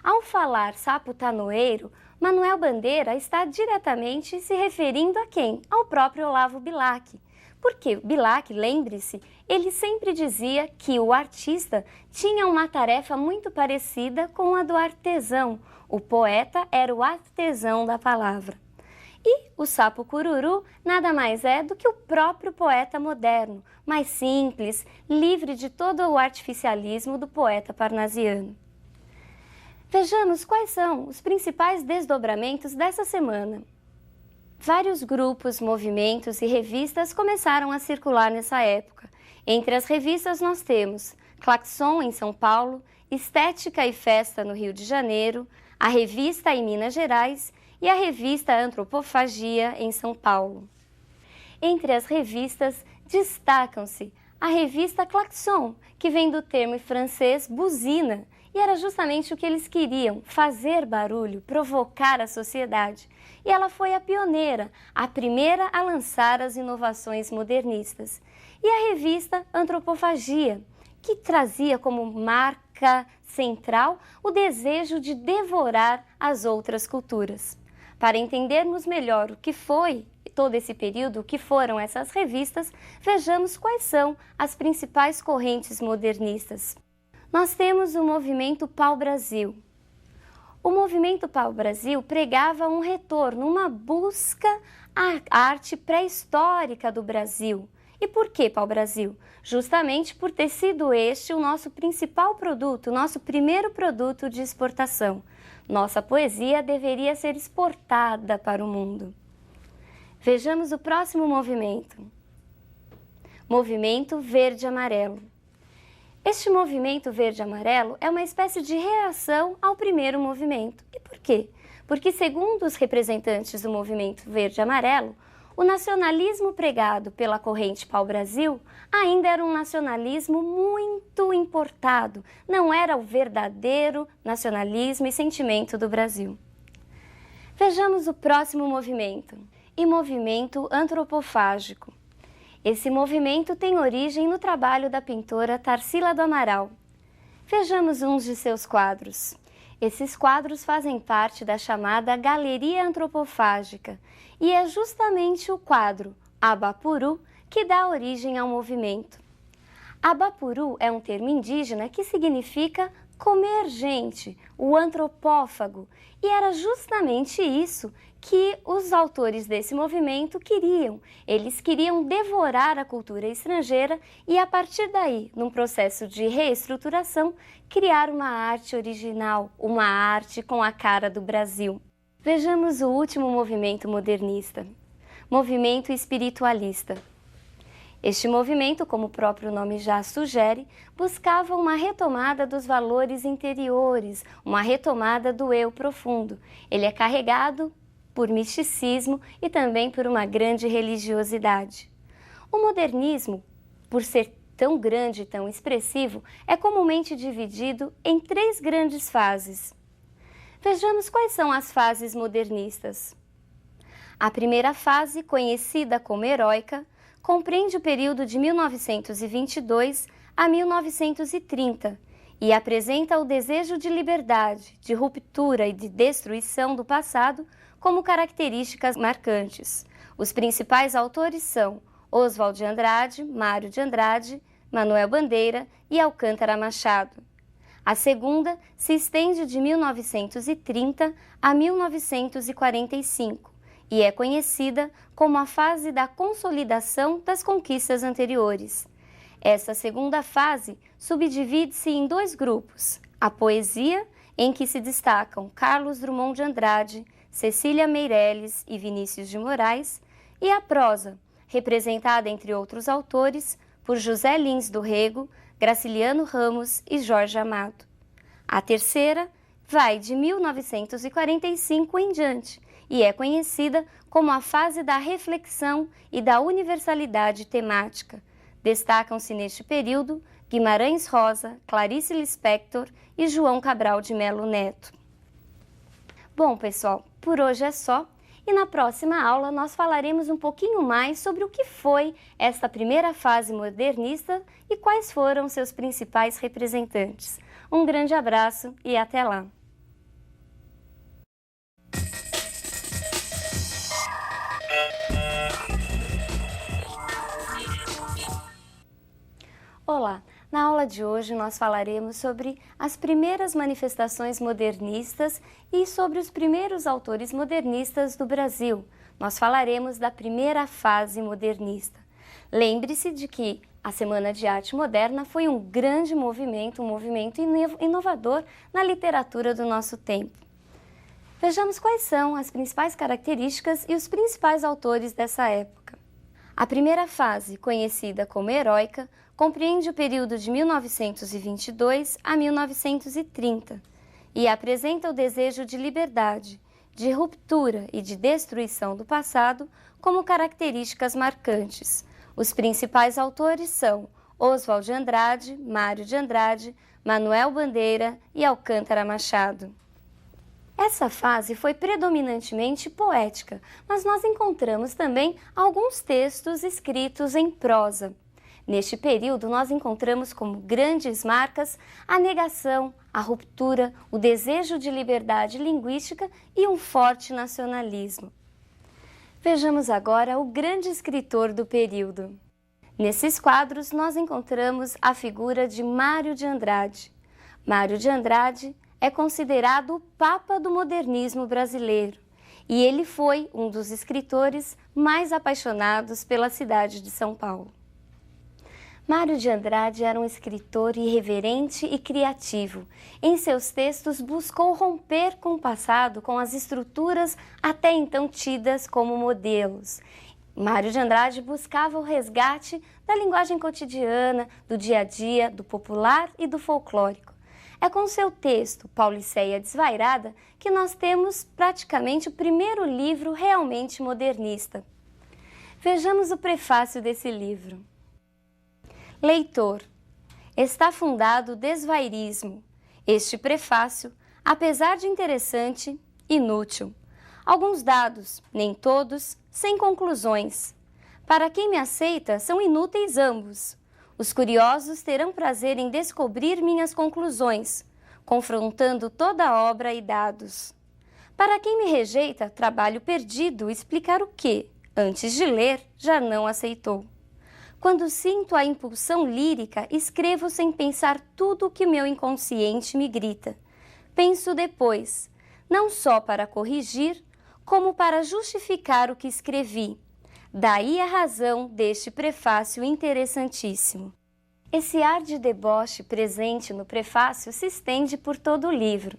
Ao falar sapo tanoeiro, Manuel Bandeira está diretamente se referindo a quem? Ao próprio Olavo Bilac. Porque Bilac, lembre-se, ele sempre dizia que o artista tinha uma tarefa muito parecida com a do artesão. O poeta era o artesão da palavra. E o sapo cururu nada mais é do que o próprio poeta moderno, mais simples, livre de todo o artificialismo do poeta parnasiano. Vejamos quais são os principais desdobramentos dessa semana. Vários grupos, movimentos e revistas começaram a circular nessa época. Entre as revistas nós temos Claxon em São Paulo, Estética e Festa no Rio de Janeiro, a Revista em Minas Gerais e a Revista Antropofagia em São Paulo. Entre as revistas destacam-se a Revista Claxon, que vem do termo francês buzina, e era justamente o que eles queriam, fazer barulho, provocar a sociedade. E ela foi a pioneira, a primeira a lançar as inovações modernistas. E a revista Antropofagia, que trazia como marca central o desejo de devorar as outras culturas. Para entendermos melhor o que foi todo esse período, o que foram essas revistas, vejamos quais são as principais correntes modernistas. Nós temos o movimento Pau-Brasil. O movimento Pau-Brasil pregava um retorno, uma busca à arte pré-histórica do Brasil. E por que Pau-Brasil? Justamente por ter sido este o nosso principal produto, o nosso primeiro produto de exportação. Nossa poesia deveria ser exportada para o mundo. Vejamos o próximo movimento. Movimento Verde-Amarelo. Este movimento verde-amarelo é uma espécie de reação ao primeiro movimento. E por quê? Porque, segundo os representantes do movimento verde-amarelo, o nacionalismo pregado pela corrente Pau-Brasil ainda era um nacionalismo muito importado, não era o verdadeiro nacionalismo e sentimento do Brasil. Vejamos o próximo movimento, e movimento antropofágico. Esse movimento tem origem no trabalho da pintora Tarsila do Amaral. Vejamos uns de seus quadros. Esses quadros fazem parte da chamada Galeria Antropofágica e é justamente o quadro Abapuru que dá origem ao movimento. Abapuru é um termo indígena que significa comer gente, o antropófago, e era justamente isso que os autores desse movimento queriam. Eles queriam devorar a cultura estrangeira e, a partir daí, num processo de reestruturação, criar uma arte original, uma arte com a cara do Brasil. Vejamos o último movimento modernista, movimento espiritualista. Este movimento, como o próprio nome já sugere, buscava uma retomada dos valores interiores, uma retomada do eu profundo. Ele é carregado por misticismo e também por uma grande religiosidade. O modernismo, por ser tão grande e tão expressivo, é comumente dividido em 3 grandes fases. Vejamos quais são as fases modernistas. A primeira fase, conhecida como heróica, compreende o período de 1922 a 1930 e apresenta o desejo de liberdade, de ruptura e de destruição do passado como características marcantes. Os principais autores são Oswald de Andrade, Mário de Andrade, Manuel Bandeira e Alcântara Machado. A segunda se estende de 1930 a 1945 e é conhecida como a fase da consolidação das conquistas anteriores. Essa segunda fase subdivide-se em 2 grupos: a poesia, em que se destacam Carlos Drummond de Andrade, Cecília Meirelles e Vinícius de Moraes, e a prosa, representada, entre outros autores, por José Lins do Rego, Graciliano Ramos e Jorge Amado. A terceira vai de 1945 em diante e é conhecida como a fase da reflexão e da universalidade temática. Destacam-se neste período Guimarães Rosa, Clarice Lispector e João Cabral de Melo Neto. Bom, pessoal, por hoje é só. E na próxima aula nós falaremos um pouquinho mais sobre o que foi esta primeira fase modernista e quais foram seus principais representantes. Um grande abraço e até lá! Olá! Na aula de hoje nós falaremos sobre as primeiras manifestações modernistas e sobre os primeiros autores modernistas do Brasil. Nós falaremos da primeira fase modernista. Lembre-se de que a Semana de Arte Moderna foi um grande movimento, um movimento inovador na literatura do nosso tempo. Vejamos quais são as principais características e os principais autores dessa época. A primeira fase, conhecida como heróica, compreende o período de 1922 a 1930 e apresenta o desejo de liberdade, de ruptura e de destruição do passado como características marcantes. Os principais autores são Oswald de Andrade, Mário de Andrade, Manuel Bandeira e Alcântara Machado. Essa fase foi predominantemente poética, mas nós encontramos também alguns textos escritos em prosa. Neste período, nós encontramos como grandes marcas a negação, a ruptura, o desejo de liberdade linguística e um forte nacionalismo. Vejamos agora o grande escritor do período. Nesses quadros, nós encontramos a figura de Mário de Andrade. Mário de Andrade é considerado o Papa do modernismo brasileiro e ele foi um dos escritores mais apaixonados pela cidade de São Paulo. Mário de Andrade era um escritor irreverente e criativo. Em seus textos, buscou romper com o passado, com as estruturas até então tidas como modelos. Mário de Andrade buscava o resgate da linguagem cotidiana, do dia a dia, do popular e do folclórico. É com seu texto, Pauliceia Desvairada, que nós temos praticamente o primeiro livro realmente modernista. Vejamos o prefácio desse livro. Leitor, está fundado o desvairismo. Este prefácio, apesar de interessante, inútil. Alguns dados, nem todos, sem conclusões. Para quem me aceita, são inúteis ambos. Os curiosos terão prazer em descobrir minhas conclusões, confrontando toda a obra e dados. Para quem me rejeita, trabalho perdido explicar o que, antes de ler, já não aceitou. Quando sinto a impulsão lírica, escrevo sem pensar tudo o que meu inconsciente me grita. Penso depois, não só para corrigir, como para justificar o que escrevi. Daí a razão deste prefácio interessantíssimo. Esse ar de deboche presente no prefácio se estende por todo o livro.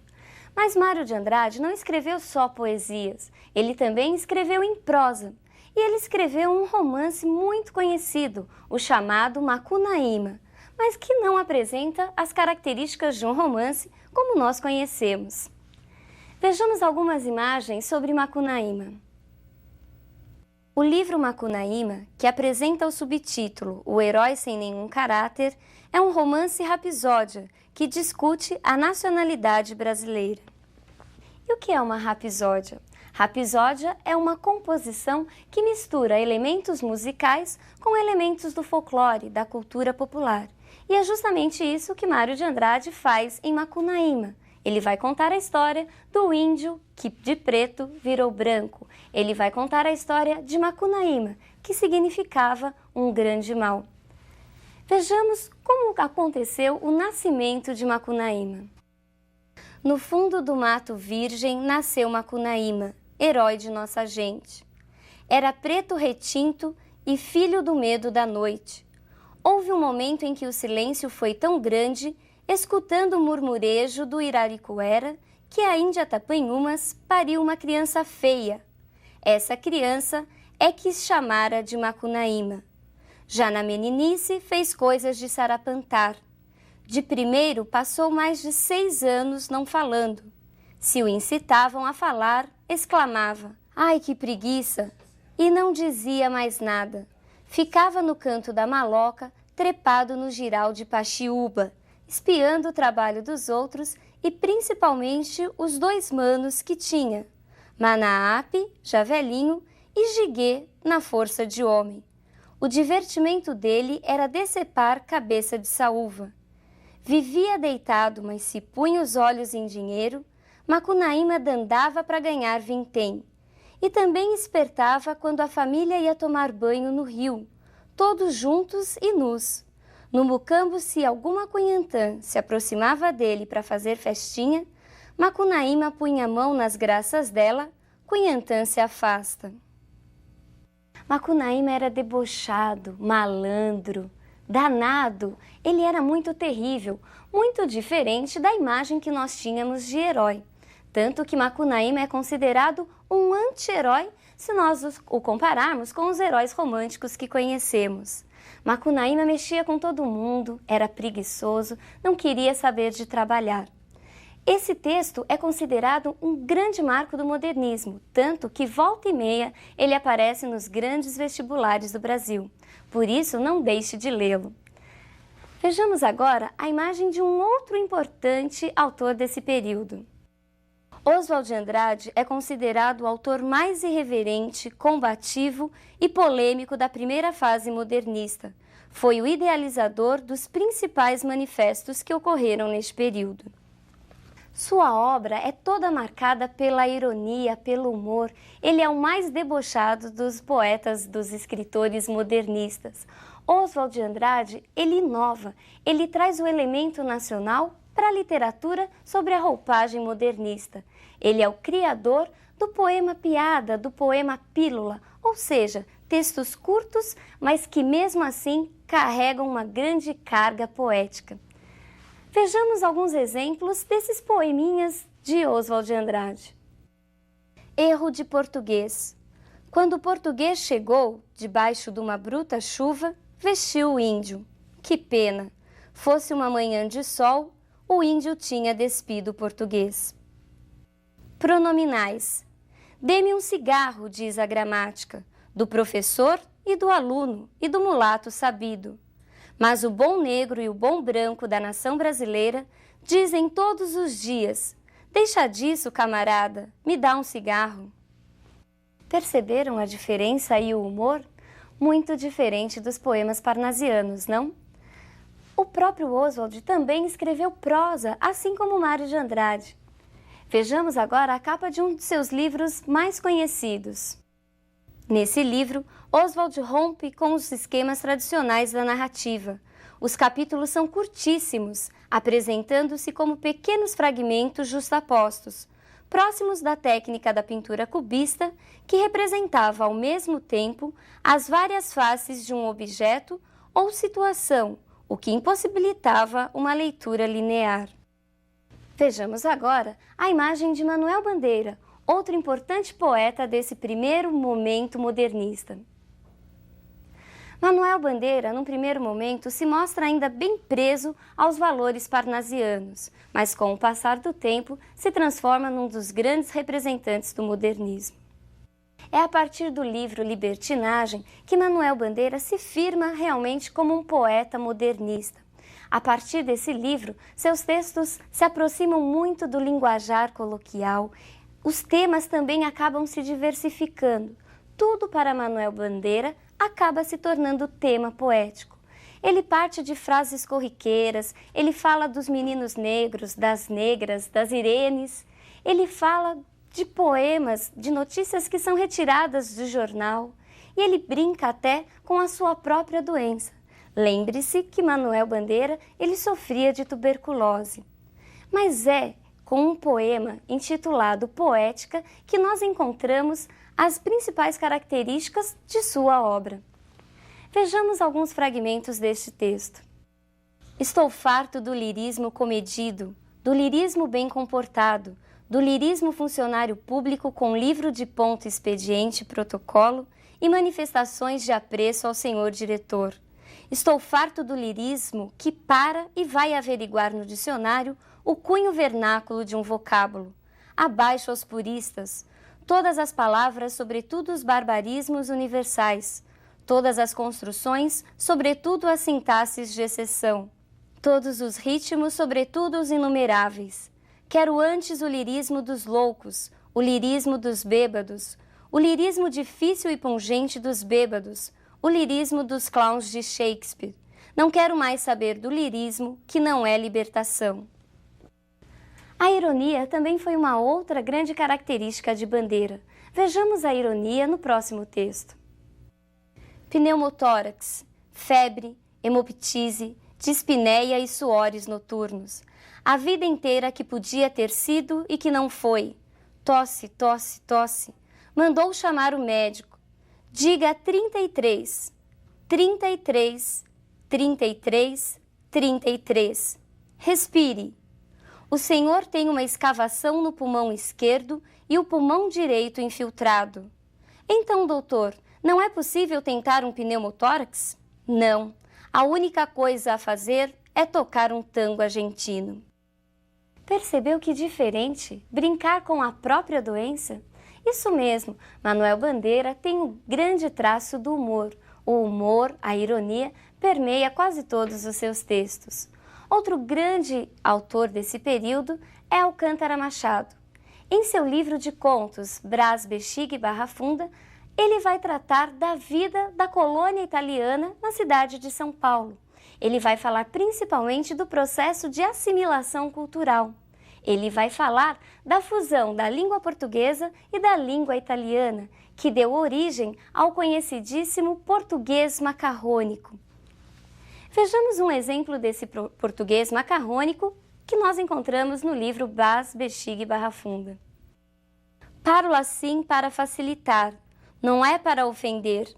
Mas Mário de Andrade não escreveu só poesias, ele também escreveu em prosa. E ele escreveu um romance muito conhecido, o chamado Macunaíma, mas que não apresenta as características de um romance como nós conhecemos. Vejamos algumas imagens sobre Macunaíma. O livro Macunaíma, que apresenta o subtítulo O Herói Sem Nenhum Caráter, é um romance rapsódia que discute a nacionalidade brasileira. E o que é uma rapsódia? Rapsódia é uma composição que mistura elementos musicais com elementos do folclore, da cultura popular. E é justamente isso que Mário de Andrade faz em Macunaíma. Ele vai contar a história do índio que de preto virou branco. Ele vai contar a história de Macunaíma, que significava um grande mal. Vejamos como aconteceu o nascimento de Macunaíma. No fundo do mato virgem nasceu Macunaíma, herói de nossa gente. Era preto retinto e filho do medo da noite. Houve um momento em que o silêncio foi tão grande, escutando o murmurejo do Iraricuera, que a Índia Tapanhumas pariu uma criança feia. Essa criança é que se chamara de Macunaíma. Já na meninice fez coisas de sarapantar. De primeiro passou mais de 6 anos não falando. Se o incitavam a falar, exclamava, ai que preguiça! E não dizia mais nada. Ficava no canto da maloca, trepado no giral de Paxiúba, espiando o trabalho dos outros e principalmente os 2 manos que tinha, Manaape, já velhinho, e Jiguê, na força de homem. O divertimento dele era decepar cabeça de saúva. Vivia deitado, mas se punha os olhos em dinheiro, Macunaíma dandava para ganhar vintém. E também espertava quando a família ia tomar banho no rio, todos juntos e nus. No Mucambo, se alguma Cunhantã se aproximava dele para fazer festinha, Macunaíma punha a mão nas graças dela, Cunhantã se afasta. Macunaíma era debochado, malandro, danado. Ele era muito terrível, muito diferente da imagem que nós tínhamos de herói. Tanto que Macunaíma é considerado um anti-herói se nós o compararmos com os heróis românticos que conhecemos. Macunaíma mexia com todo mundo, era preguiçoso, não queria saber de trabalhar. Esse texto é considerado um grande marco do modernismo, tanto que volta e meia ele aparece nos grandes vestibulares do Brasil. Por isso, não deixe de lê-lo. Vejamos agora a imagem de um outro importante autor desse período. Oswald de Andrade é considerado o autor mais irreverente, combativo e polêmico da primeira fase modernista. Foi o idealizador dos principais manifestos que ocorreram neste período. Sua obra é toda marcada pela ironia, pelo humor. Ele é o mais debochado dos poetas, dos escritores modernistas. Oswald de Andrade, ele inova, ele traz o elemento nacional para a literatura sobre a roupagem modernista. Ele é o criador do poema piada, do poema pílula, ou seja, textos curtos, mas que mesmo assim carregam uma grande carga poética. Vejamos alguns exemplos desses poeminhas de Oswald de Andrade. Erro de português. Quando o português chegou, debaixo de uma bruta chuva, vestiu o índio. Que pena! Fosse uma manhã de sol, o índio tinha despido o português. Pronominais. Dê-me um cigarro, diz a gramática, do professor e do aluno e do mulato sabido. Mas o bom negro e o bom branco da nação brasileira dizem todos os dias: deixa disso, camarada, me dá um cigarro. Perceberam a diferença e o humor? Muito diferente dos poemas parnasianos, não? O próprio Oswald também escreveu prosa, assim como Mário de Andrade. Vejamos agora a capa de um de seus livros mais conhecidos. Nesse livro, Oswald rompe com os esquemas tradicionais da narrativa. Os capítulos são curtíssimos, apresentando-se como pequenos fragmentos justapostos, próximos da técnica da pintura cubista, que representava ao mesmo tempo as várias faces de um objeto ou situação, o que impossibilitava uma leitura linear. Vejamos agora a imagem de Manuel Bandeira, outro importante poeta desse primeiro momento modernista. Manuel Bandeira, num primeiro momento, se mostra ainda bem preso aos valores parnasianos, mas com o passar do tempo se transforma num dos grandes representantes do modernismo. É a partir do livro Libertinagem que Manuel Bandeira se firma realmente como um poeta modernista. A partir desse livro, seus textos se aproximam muito do linguajar coloquial. Os temas também acabam se diversificando. Tudo para Manuel Bandeira acaba se tornando tema poético. Ele parte de frases corriqueiras, ele fala dos meninos negros, das negras, das irenes. Ele fala de poemas, de notícias que são retiradas do jornal. E ele brinca até com a sua própria doença. Lembre-se que Manuel Bandeira, ele sofria de tuberculose. Mas é com um poema intitulado Poética que nós encontramos as principais características de sua obra. Vejamos alguns fragmentos deste texto. Estou farto do lirismo comedido, do lirismo bem comportado, do lirismo funcionário público com livro de ponto, expediente, protocolo e manifestações de apreço ao senhor diretor. Estou farto do lirismo que para e vai averiguar no dicionário o cunho vernáculo de um vocábulo. Abaixo aos puristas, todas as palavras, sobretudo os barbarismos universais, todas as construções, sobretudo as sintaxes de exceção, todos os ritmos, sobretudo os inumeráveis. Quero antes o lirismo dos loucos, o lirismo dos bêbados, o lirismo difícil e pungente dos bêbados, o lirismo dos clowns de Shakespeare. Não quero mais saber do lirismo, que não é libertação. A ironia também foi uma outra grande característica de Bandeira. Vejamos a ironia no próximo texto. Pneumotórax, febre, hemoptise, dispneia e suores noturnos. A vida inteira que podia ter sido e que não foi. Tosse, tosse, tosse. Mandou chamar o médico. Diga 33, 33, 33, 33. Respire. O senhor tem uma escavação no pulmão esquerdo e o pulmão direito infiltrado. Então, doutor, não é possível tentar um pneumotórax? Não. A única coisa a fazer é tocar um tango argentino. Percebeu que diferente? Brincar com a própria doença? Isso mesmo, Manuel Bandeira tem um grande traço do humor. O humor, a ironia, permeia quase todos os seus textos. Outro grande autor desse período é Alcântara Machado. Em seu livro de contos, Brás, Bexiga e Barra Funda, ele vai tratar da vida da colônia italiana na cidade de São Paulo. Ele vai falar principalmente do processo de assimilação cultural. Ele vai falar da fusão da língua portuguesa e da língua italiana, que deu origem ao conhecidíssimo português macarrônico. Vejamos um exemplo desse português macarrônico que nós encontramos no livro Brás, Bexiga e Barra Funda. Paro assim para facilitar, não é para ofender.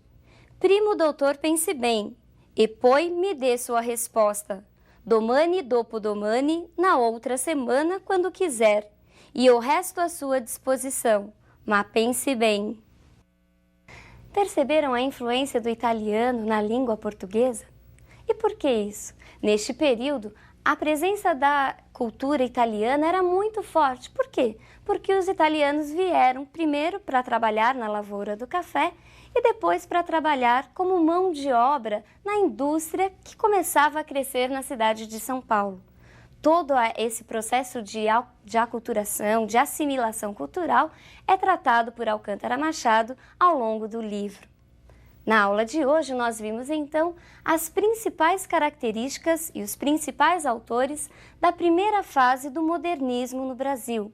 Primo doutor, pense bem, e poi me dê sua resposta. Domani dopo domani, na outra semana, quando quiser, e o resto à sua disposição, mas pense bem. Perceberam a influência do italiano na língua portuguesa? E por que isso? Neste período, a presença da cultura italiana era muito forte. Por quê? Porque os italianos vieram primeiro para trabalhar na lavoura do café e depois para trabalhar como mão de obra na indústria que começava a crescer na cidade de São Paulo. Todo esse processo de aculturação, de assimilação cultural é tratado por Alcântara Machado ao longo do livro. Na aula de hoje, nós vimos então as principais características e os principais autores da primeira fase do modernismo no Brasil.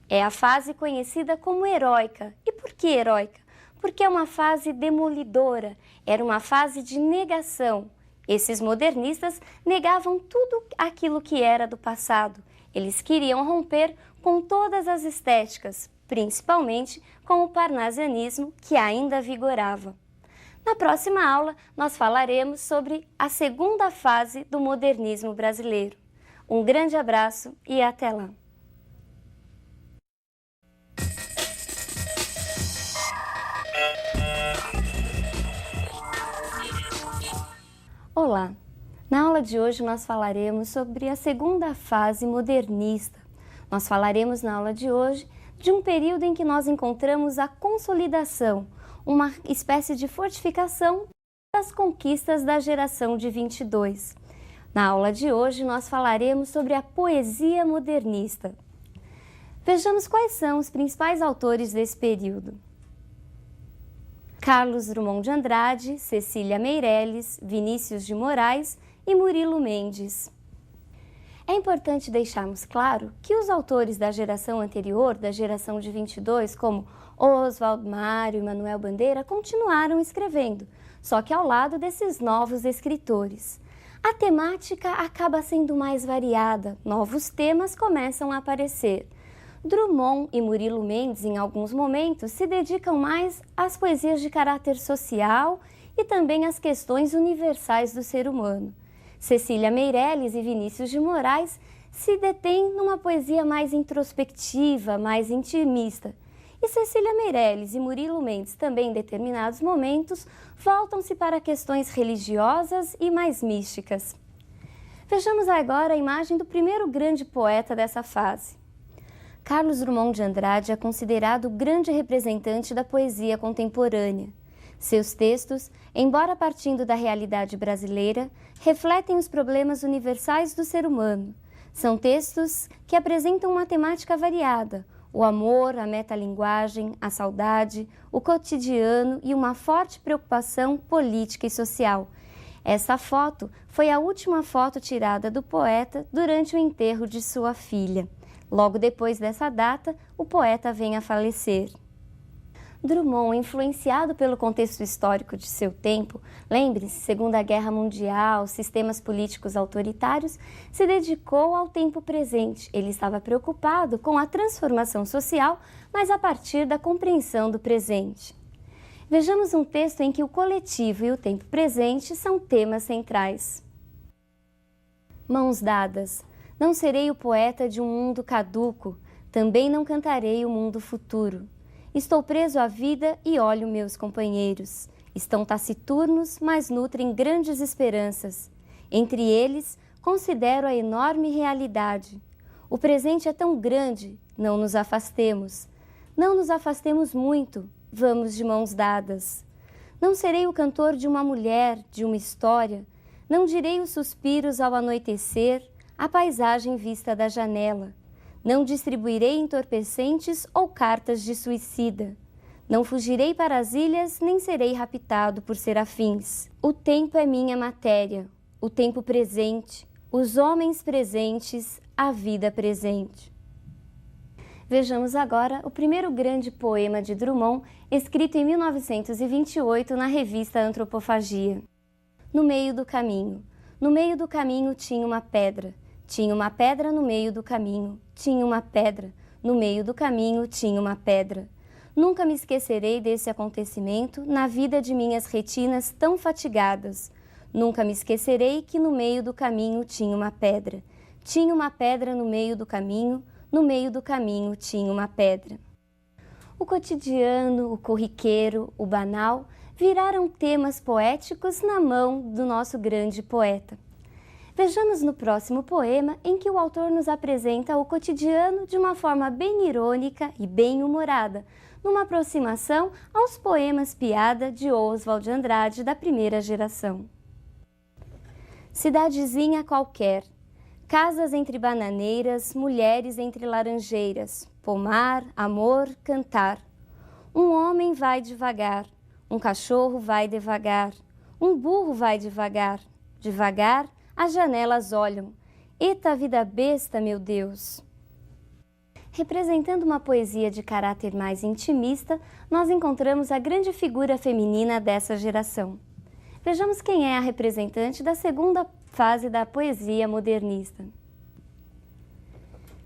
É a fase conhecida como heróica. E por que heróica? Porque é uma fase demolidora, era uma fase de negação. Esses modernistas negavam tudo aquilo que era do passado. Eles queriam romper com todas as estéticas, principalmente com o parnasianismo que ainda vigorava. Na próxima aula, nós falaremos sobre a segunda fase do modernismo brasileiro. Um grande abraço e até lá! Olá! Na aula de hoje nós falaremos sobre a segunda fase modernista. Nós falaremos na aula de hoje de um período em que nós encontramos a consolidação, uma espécie de fortificação das conquistas da geração de 22. Na aula de hoje nós falaremos sobre a poesia modernista. Vejamos quais são os principais autores desse período. Carlos Drummond de Andrade, Cecília Meirelles, Vinícius de Moraes e Murilo Mendes. É importante deixarmos claro que os autores da geração anterior, da geração de 22, como Oswald, Mário e Manuel Bandeira, continuaram escrevendo, só que ao lado desses novos escritores. A temática acaba sendo mais variada, novos temas começam a aparecer. Drummond e Murilo Mendes, em alguns momentos, se dedicam mais às poesias de caráter social e também às questões universais do ser humano. Cecília Meirelles e Vinícius de Moraes se detêm numa poesia mais introspectiva, mais intimista. E Cecília Meirelles e Murilo Mendes, também em determinados momentos, voltam-se para questões religiosas e mais místicas. Vejamos agora a imagem do primeiro grande poeta dessa fase. Carlos Drummond de Andrade é considerado o grande representante da poesia contemporânea. Seus textos, embora partindo da realidade brasileira, refletem os problemas universais do ser humano. São textos que apresentam uma temática variada, o amor, a metalinguagem, a saudade, o cotidiano e uma forte preocupação política e social. Essa foto foi a última foto tirada do poeta durante o enterro de sua filha. Logo depois dessa data, o poeta vem a falecer. Drummond, influenciado pelo contexto histórico de seu tempo, lembre-se, Segunda Guerra Mundial, sistemas políticos autoritários, se dedicou ao tempo presente. Ele estava preocupado com a transformação social, mas a partir da compreensão do presente. Vejamos um texto em que o coletivo e o tempo presente são temas centrais. Mãos dadas. Não serei o poeta de um mundo caduco, também não cantarei o mundo futuro. Estou preso à vida e olho meus companheiros. Estão taciturnos, mas nutrem grandes esperanças. Entre eles, considero a enorme realidade. O presente é tão grande, não nos afastemos. Não nos afastemos muito, vamos de mãos dadas. Não serei o cantor de uma mulher, de uma história. Não direi os suspiros ao anoitecer, a paisagem vista da janela. Não distribuirei entorpecentes ou cartas de suicida. Não fugirei para as ilhas, nem serei raptado por serafins. O tempo é minha matéria, o tempo presente, os homens presentes, a vida presente. Vejamos agora o primeiro grande poema de Drummond, escrito em 1928 na revista Antropofagia. No meio do caminho. No meio do caminho tinha uma pedra. Tinha uma pedra no meio do caminho, tinha uma pedra, no meio do caminho tinha uma pedra. Nunca me esquecerei desse acontecimento na vida de minhas retinas tão fatigadas. Nunca me esquecerei que no meio do caminho tinha uma pedra. Tinha uma pedra no meio do caminho, no meio do caminho tinha uma pedra. O cotidiano, o corriqueiro, o banal viraram temas poéticos na mão do nosso grande poeta. Vejamos no próximo poema em que o autor nos apresenta o cotidiano de uma forma bem irônica e bem humorada, numa aproximação aos poemas piada de Oswald de Andrade da primeira geração. Cidadezinha qualquer, casas entre bananeiras, mulheres entre laranjeiras, pomar, amor, cantar. Um homem vai devagar, um cachorro vai devagar, um burro vai devagar, devagar, as janelas olham. Eita vida besta, meu Deus! Representando uma poesia de caráter mais intimista, nós encontramos a grande figura feminina dessa geração. Vejamos quem é a representante da segunda fase da poesia modernista.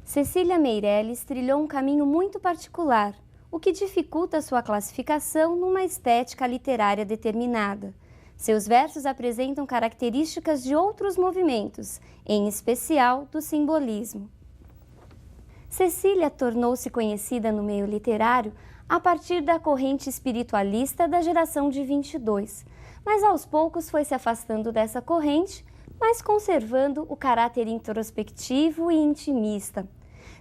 Cecília Meirelles trilhou um caminho muito particular, o que dificulta sua classificação numa estética literária determinada. Seus versos apresentam características de outros movimentos, em especial do simbolismo. Cecília tornou-se conhecida no meio literário a partir da corrente espiritualista da geração de 22, mas aos poucos foi se afastando dessa corrente, mas conservando o caráter introspectivo e intimista.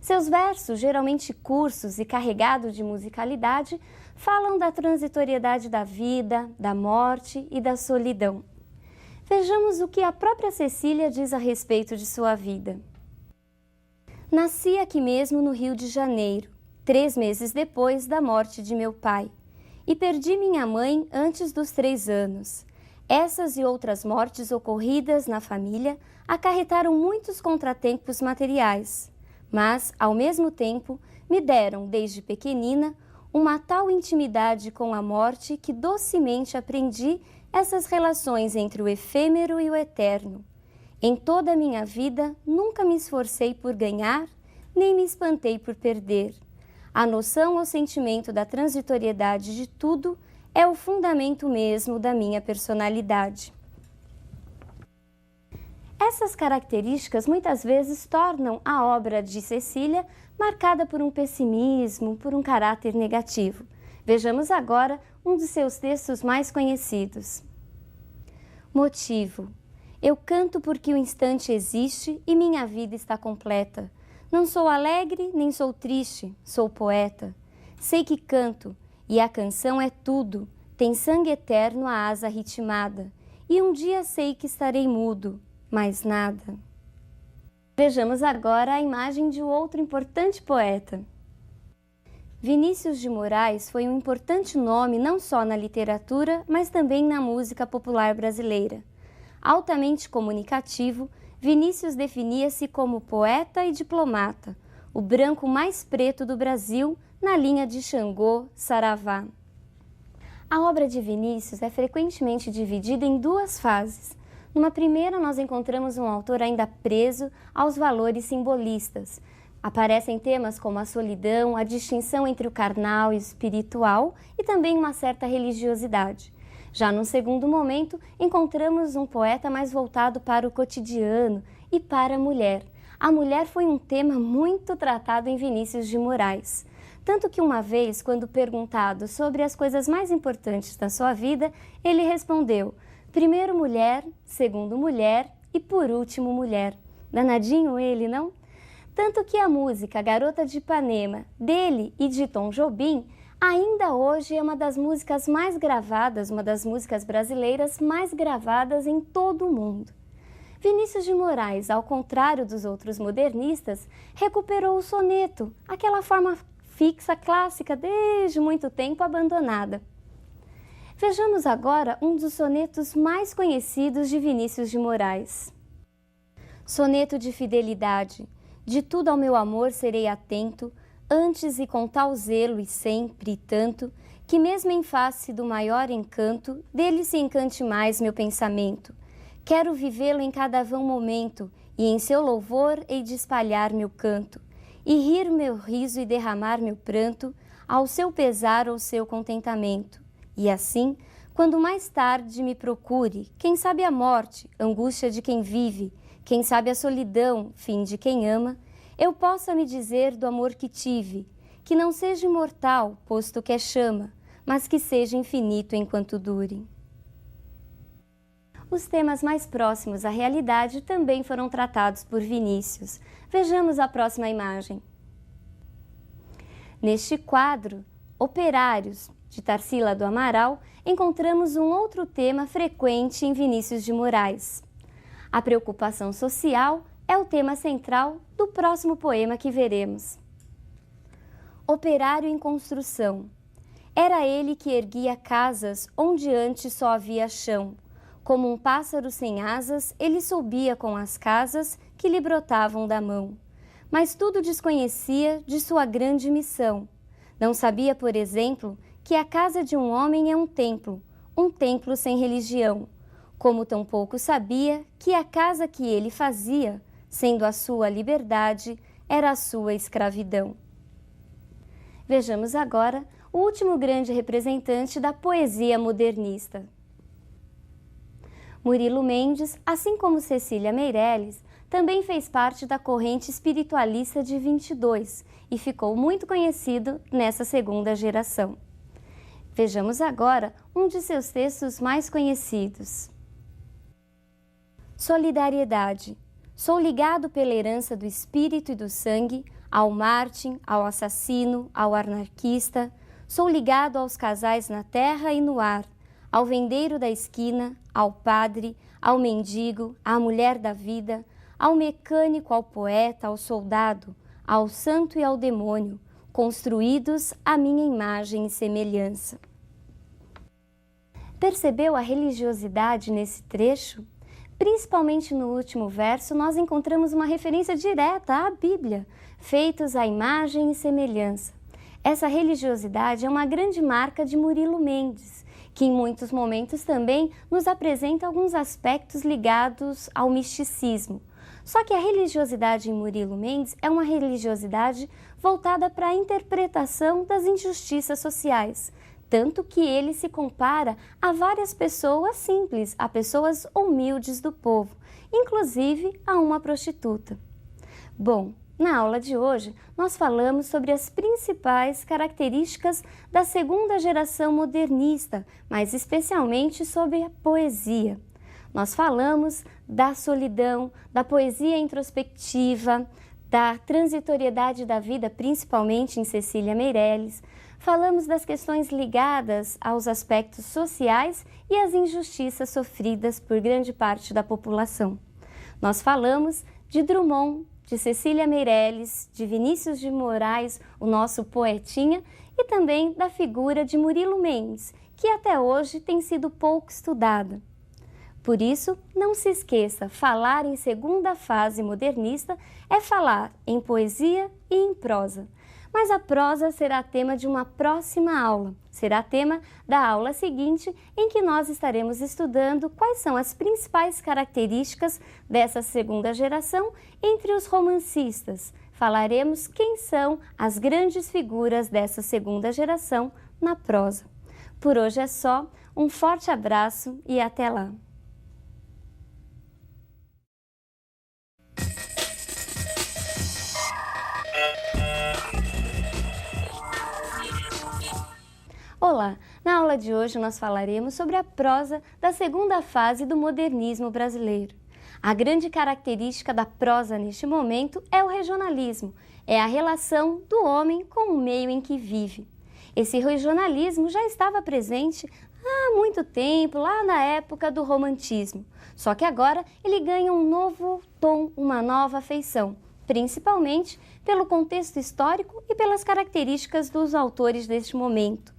Seus versos, geralmente curtos e carregados de musicalidade, falam da transitoriedade da vida, da morte e da solidão. Vejamos o que a própria Cecília diz a respeito de sua vida. Nasci aqui mesmo no Rio de Janeiro, 3 meses depois da morte de meu pai, e perdi minha mãe antes dos 3 anos. Essas e outras mortes ocorridas na família acarretaram muitos contratempos materiais, mas, ao mesmo tempo, me deram, desde pequenina, uma tal intimidade com a morte que docemente aprendi essas relações entre o efêmero e o eterno. Em toda a minha vida, nunca me esforcei por ganhar, nem me espantei por perder. A noção ou sentimento da transitoriedade de tudo é o fundamento mesmo da minha personalidade. Essas características muitas vezes tornam a obra de Cecília marcada por um pessimismo, por um caráter negativo. Vejamos agora um dos seus textos mais conhecidos. Motivo. Eu canto porque o instante existe e minha vida está completa. Não sou alegre, nem sou triste, sou poeta. Sei que canto, e a canção é tudo, tem sangue eterno a asa ritmada. E um dia sei que estarei mudo, mais nada. Vejamos agora a imagem de outro importante poeta. Vinícius de Moraes foi um importante nome não só na literatura, mas também na música popular brasileira. Altamente comunicativo, Vinícius definia-se como poeta e diplomata, o branco mais preto do Brasil na linha de Xangô, Saravá. A obra de Vinícius é frequentemente dividida em duas fases. Numa primeira, nós encontramos um autor ainda preso aos valores simbolistas. Aparecem temas como a solidão, a distinção entre o carnal e o espiritual e também uma certa religiosidade. Já num segundo momento, encontramos um poeta mais voltado para o cotidiano e para a mulher. A mulher foi um tema muito tratado em Vinícius de Moraes. Tanto que uma vez, quando perguntado sobre as coisas mais importantes da sua vida, ele respondeu: primeiro mulher, segundo mulher e por último mulher. Danadinho ele, não? Tanto que a música Garota de Ipanema, dele e de Tom Jobim, ainda hoje é uma das músicas mais gravadas, uma das músicas brasileiras mais gravadas em todo o mundo. Vinícius de Moraes, ao contrário dos outros modernistas, recuperou o soneto, aquela forma fixa clássica desde muito tempo abandonada. Vejamos agora um dos sonetos mais conhecidos de Vinícius de Moraes. Soneto de fidelidade. De tudo ao meu amor serei atento, antes e com tal zelo e sempre e tanto, que mesmo em face do maior encanto, dele se encante mais meu pensamento. Quero vivê-lo em cada vão momento, e em seu louvor hei de espalhar meu canto, e rir meu riso e derramar meu pranto, ao seu pesar ou seu contentamento. E assim, quando mais tarde me procure, quem sabe a morte, angústia de quem vive, quem sabe a solidão, fim de quem ama, eu possa me dizer do amor que tive, que não seja imortal, posto que é chama, mas que seja infinito enquanto dure. Os temas mais próximos à realidade também foram tratados por Vinícius. Vejamos a próxima imagem. Neste quadro, Operários, de Tarsila do Amaral, encontramos um outro tema frequente em Vinícius de Moraes. A preocupação social é o tema central do próximo poema que veremos. Operário em construção. Era ele que erguia casas onde antes só havia chão. Como um pássaro sem asas, ele subia com as casas que lhe brotavam da mão. Mas tudo desconhecia de sua grande missão. Não sabia, por exemplo, que a casa de um homem é um templo sem religião. Como tampouco sabia que a casa que ele fazia, sendo a sua liberdade, era a sua escravidão. Vejamos agora o último grande representante da poesia modernista. Murilo Mendes, assim como Cecília Meirelles, também fez parte da corrente espiritualista de 22 e ficou muito conhecido nessa segunda geração. Vejamos agora um de seus textos mais conhecidos. Solidariedade. Sou ligado pela herança do espírito e do sangue ao Mártir, ao assassino, ao anarquista. Sou ligado aos casais na terra e no ar, ao vendeiro da esquina, ao padre, ao mendigo, à mulher da vida, ao mecânico, ao poeta, ao soldado, ao santo e ao demônio, construídos à minha imagem e semelhança. Percebeu a religiosidade nesse trecho? Principalmente no último verso, nós encontramos uma referência direta à Bíblia, feitos à imagem e semelhança. Essa religiosidade é uma grande marca de Murilo Mendes, que em muitos momentos também nos apresenta alguns aspectos ligados ao misticismo. Só que a religiosidade em Murilo Mendes é uma religiosidade voltada para a interpretação das injustiças sociais, tanto que ele se compara a várias pessoas simples, a pessoas humildes do povo, inclusive a uma prostituta. Bom, na aula de hoje, nós falamos sobre as principais características da segunda geração modernista, mas especialmente sobre a poesia. Nós falamos da solidão, da poesia introspectiva, da transitoriedade da vida, principalmente em Cecília Meirelles. Falamos das questões ligadas aos aspectos sociais e às injustiças sofridas por grande parte da população. Nós falamos de Drummond, de Cecília Meirelles, de Vinícius de Moraes, o nosso poetinha, e também da figura de Murilo Mendes, que até hoje tem sido pouco estudada. Por isso, não se esqueça, falar em segunda fase modernista é falar em poesia e em prosa. mas a prosa será tema de uma próxima aula. Será tema da aula seguinte, em que nós estaremos estudando quais são as principais características dessa segunda geração entre os romancistas. Falaremos quem são as grandes figuras dessa segunda geração na prosa. Por hoje é só, um forte abraço e até lá! Olá! Na aula de hoje nós falaremos sobre a prosa da segunda fase do modernismo brasileiro. A grande característica da prosa neste momento é o regionalismo, é a relação do homem com o meio em que vive. Esse regionalismo já estava presente há muito tempo, lá na época do romantismo, só que agora ele ganha um novo tom, uma nova feição, principalmente pelo contexto histórico e pelas características dos autores deste momento.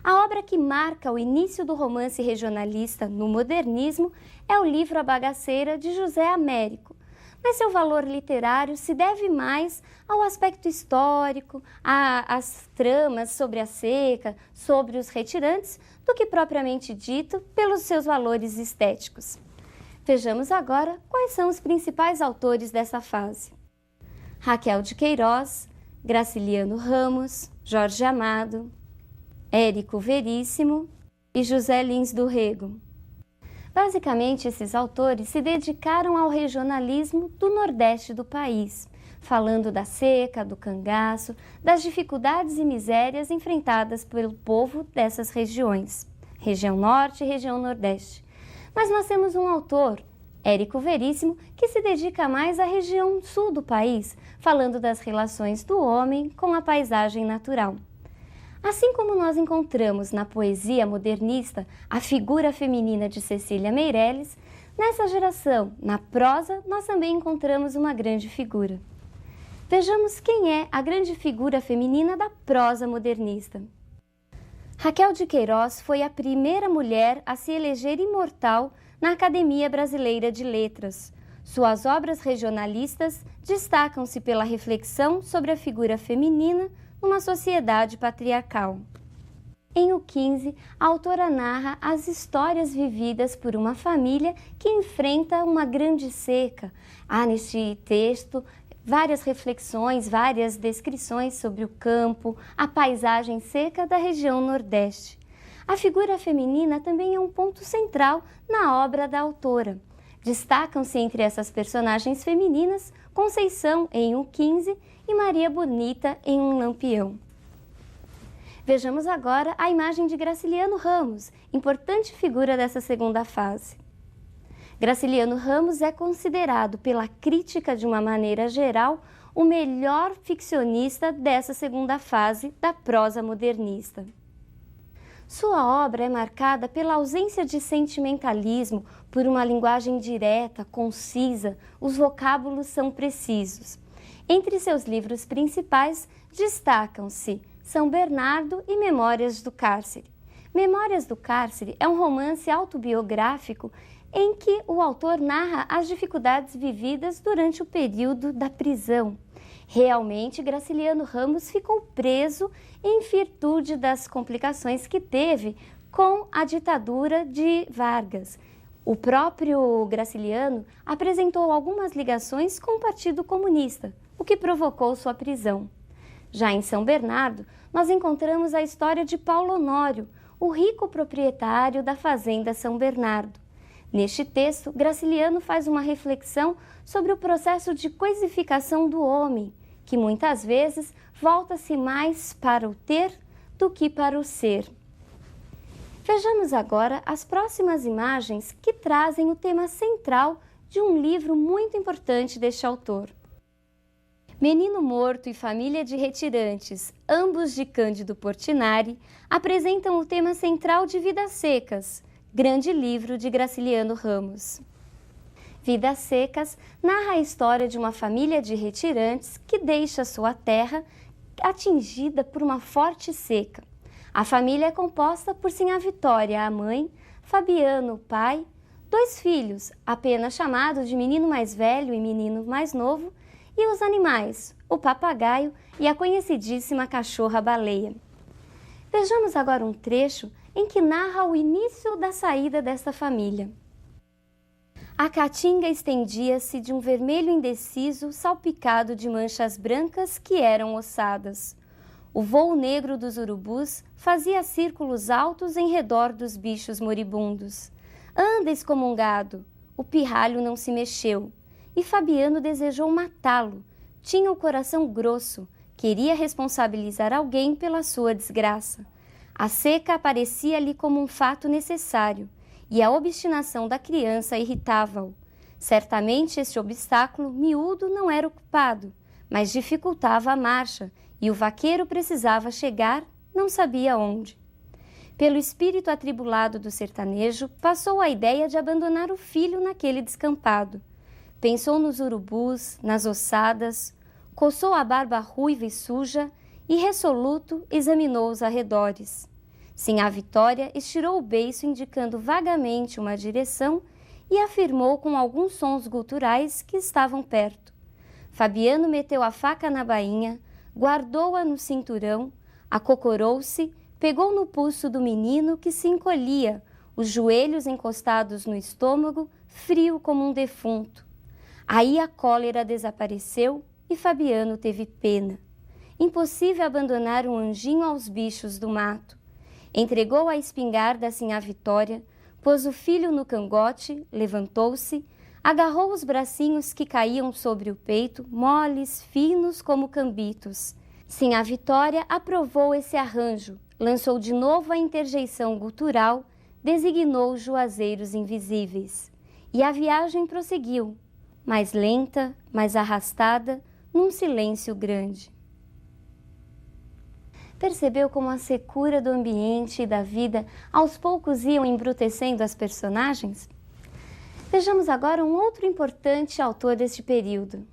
A obra que marca o início do romance regionalista no modernismo é o livro A Bagaceira, de José Américo, mas seu valor literário se deve mais ao aspecto histórico, às tramas sobre a seca, sobre os retirantes, do que propriamente dito pelos seus valores estéticos. Vejamos agora quais são os principais autores dessa fase. Raquel de Queiroz, Graciliano Ramos, Jorge Amado, Érico Veríssimo e José Lins do Rego. Basicamente, esses autores se dedicaram ao regionalismo do Nordeste do país, falando da seca, do cangaço, das dificuldades e misérias enfrentadas pelo povo dessas regiões, região Norte e região Nordeste. Mas nós temos um autor, Érico Veríssimo, que se dedica mais à região sul do país, falando das relações do homem com a paisagem natural. Assim como nós encontramos na poesia modernista a figura feminina de Cecília Meirelles, nessa geração, na prosa, nós também encontramos uma grande figura. Vejamos quem é a grande figura feminina da prosa modernista. Raquel de Queiroz foi a primeira mulher a se eleger imortal na Academia Brasileira de Letras. Suas obras regionalistas destacam-se pela reflexão sobre a figura feminina numa sociedade patriarcal. Em O 15, a autora narra as histórias vividas por uma família que enfrenta uma grande seca. Há neste texto várias reflexões, várias descrições sobre o campo, a paisagem seca da região Nordeste. A figura feminina também é um ponto central na obra da autora. Destacam-se entre essas personagens femininas Conceição em O 15 e Maria Bonita em Um Lampião. Vejamos agora a imagem de Graciliano Ramos, importante figura dessa segunda fase. Graciliano Ramos é considerado pela crítica de uma maneira geral o melhor ficcionista dessa segunda fase da prosa modernista. Sua obra é marcada pela ausência de sentimentalismo, por uma linguagem direta, concisa, os vocábulos são precisos. Entre seus livros principais destacam-se São Bernardo e Memórias do Cárcere. Memórias do Cárcere é um romance autobiográfico em que o autor narra as dificuldades vividas durante o período da prisão. Realmente, Graciliano Ramos ficou preso em virtude das complicações que teve com a ditadura de Vargas. O próprio Graciliano apresentou algumas ligações com o Partido Comunista, o que provocou sua prisão. Já em São Bernardo, nós encontramos a história de Paulo Honório, o rico proprietário da fazenda São Bernardo. Neste texto, Graciliano faz uma reflexão sobre o processo de coisificação do homem, que muitas vezes volta-se mais para o ter do que para o ser. Vejamos agora as próximas imagens que trazem o tema central de um livro muito importante deste autor. Menino Morto e Família de Retirantes, ambos de Cândido Portinari, apresentam o tema central de Vidas Secas, grande livro de Graciliano Ramos. Vidas Secas narra a história de uma família de retirantes que deixa sua terra atingida por uma forte seca. A família é composta por Sinhá Vitória, a mãe, Fabiano, o pai, 2 filhos, apenas chamados de menino mais velho e menino mais novo, E os animais, o papagaio e a conhecidíssima cachorra-baleia. Vejamos agora um trecho em que narra o início da saída desta família. A caatinga estendia-se de um vermelho indeciso salpicado de manchas brancas que eram ossadas. O vôo negro dos urubus fazia círculos altos em redor dos bichos moribundos. Anda, excomungado! O pirralho não se mexeu, e Fabiano desejou matá-lo. Tinha o coração grosso, queria responsabilizar alguém pela sua desgraça. A seca aparecia-lhe como um fato necessário, e a obstinação da criança irritava-o. Certamente este obstáculo miúdo não era o culpado, mas dificultava a marcha, e o vaqueiro precisava chegar, não sabia onde. Pelo espírito atribulado do sertanejo, passou a ideia de abandonar o filho naquele descampado. Pensou nos urubus, nas ossadas, coçou a barba ruiva e suja e, resoluto, examinou os arredores. Sinhá Vitória estirou o beiço indicando vagamente uma direção e afirmou com alguns sons guturais que estavam perto. Fabiano meteu a faca na bainha, guardou-a no cinturão, acocorou-se, pegou no pulso do menino que se encolhia, os joelhos encostados no estômago, frio como um defunto. Aí a cólera desapareceu e Fabiano teve pena. Impossível abandonar um anjinho aos bichos do mato. Entregou a espingarda a Sinhá Vitória, pôs o filho no cangote, levantou-se, agarrou os bracinhos que caíam sobre o peito, moles, finos como cambitos. Sinhá Vitória aprovou esse arranjo, lançou de novo a interjeição gutural, designou os juazeiros invisíveis. E a viagem prosseguiu, mais lenta, mais arrastada, num silêncio grande. Percebeu como a secura do ambiente e da vida aos poucos iam embrutecendo as personagens? Vejamos agora um outro importante autor deste período.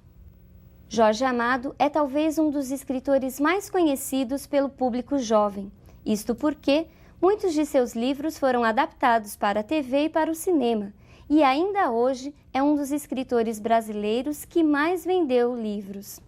Jorge Amado é talvez um dos escritores mais conhecidos pelo público jovem, isto porque muitos de seus livros foram adaptados para a TV e para o cinema, e ainda hoje é um dos escritores brasileiros que mais vendeu livros.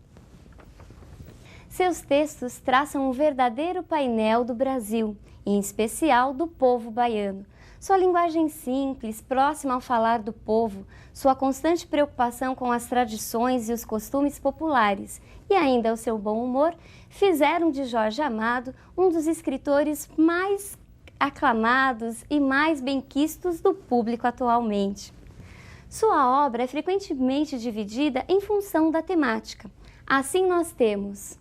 Seus textos traçam um verdadeiro painel do Brasil, em especial do povo baiano. Sua linguagem simples, próxima ao falar do povo, sua constante preocupação com as tradições e os costumes populares e ainda o seu bom humor fizeram de Jorge Amado um dos escritores mais aclamados e mais benquistos do público atualmente. Sua obra é frequentemente dividida em função da temática. Assim nós temos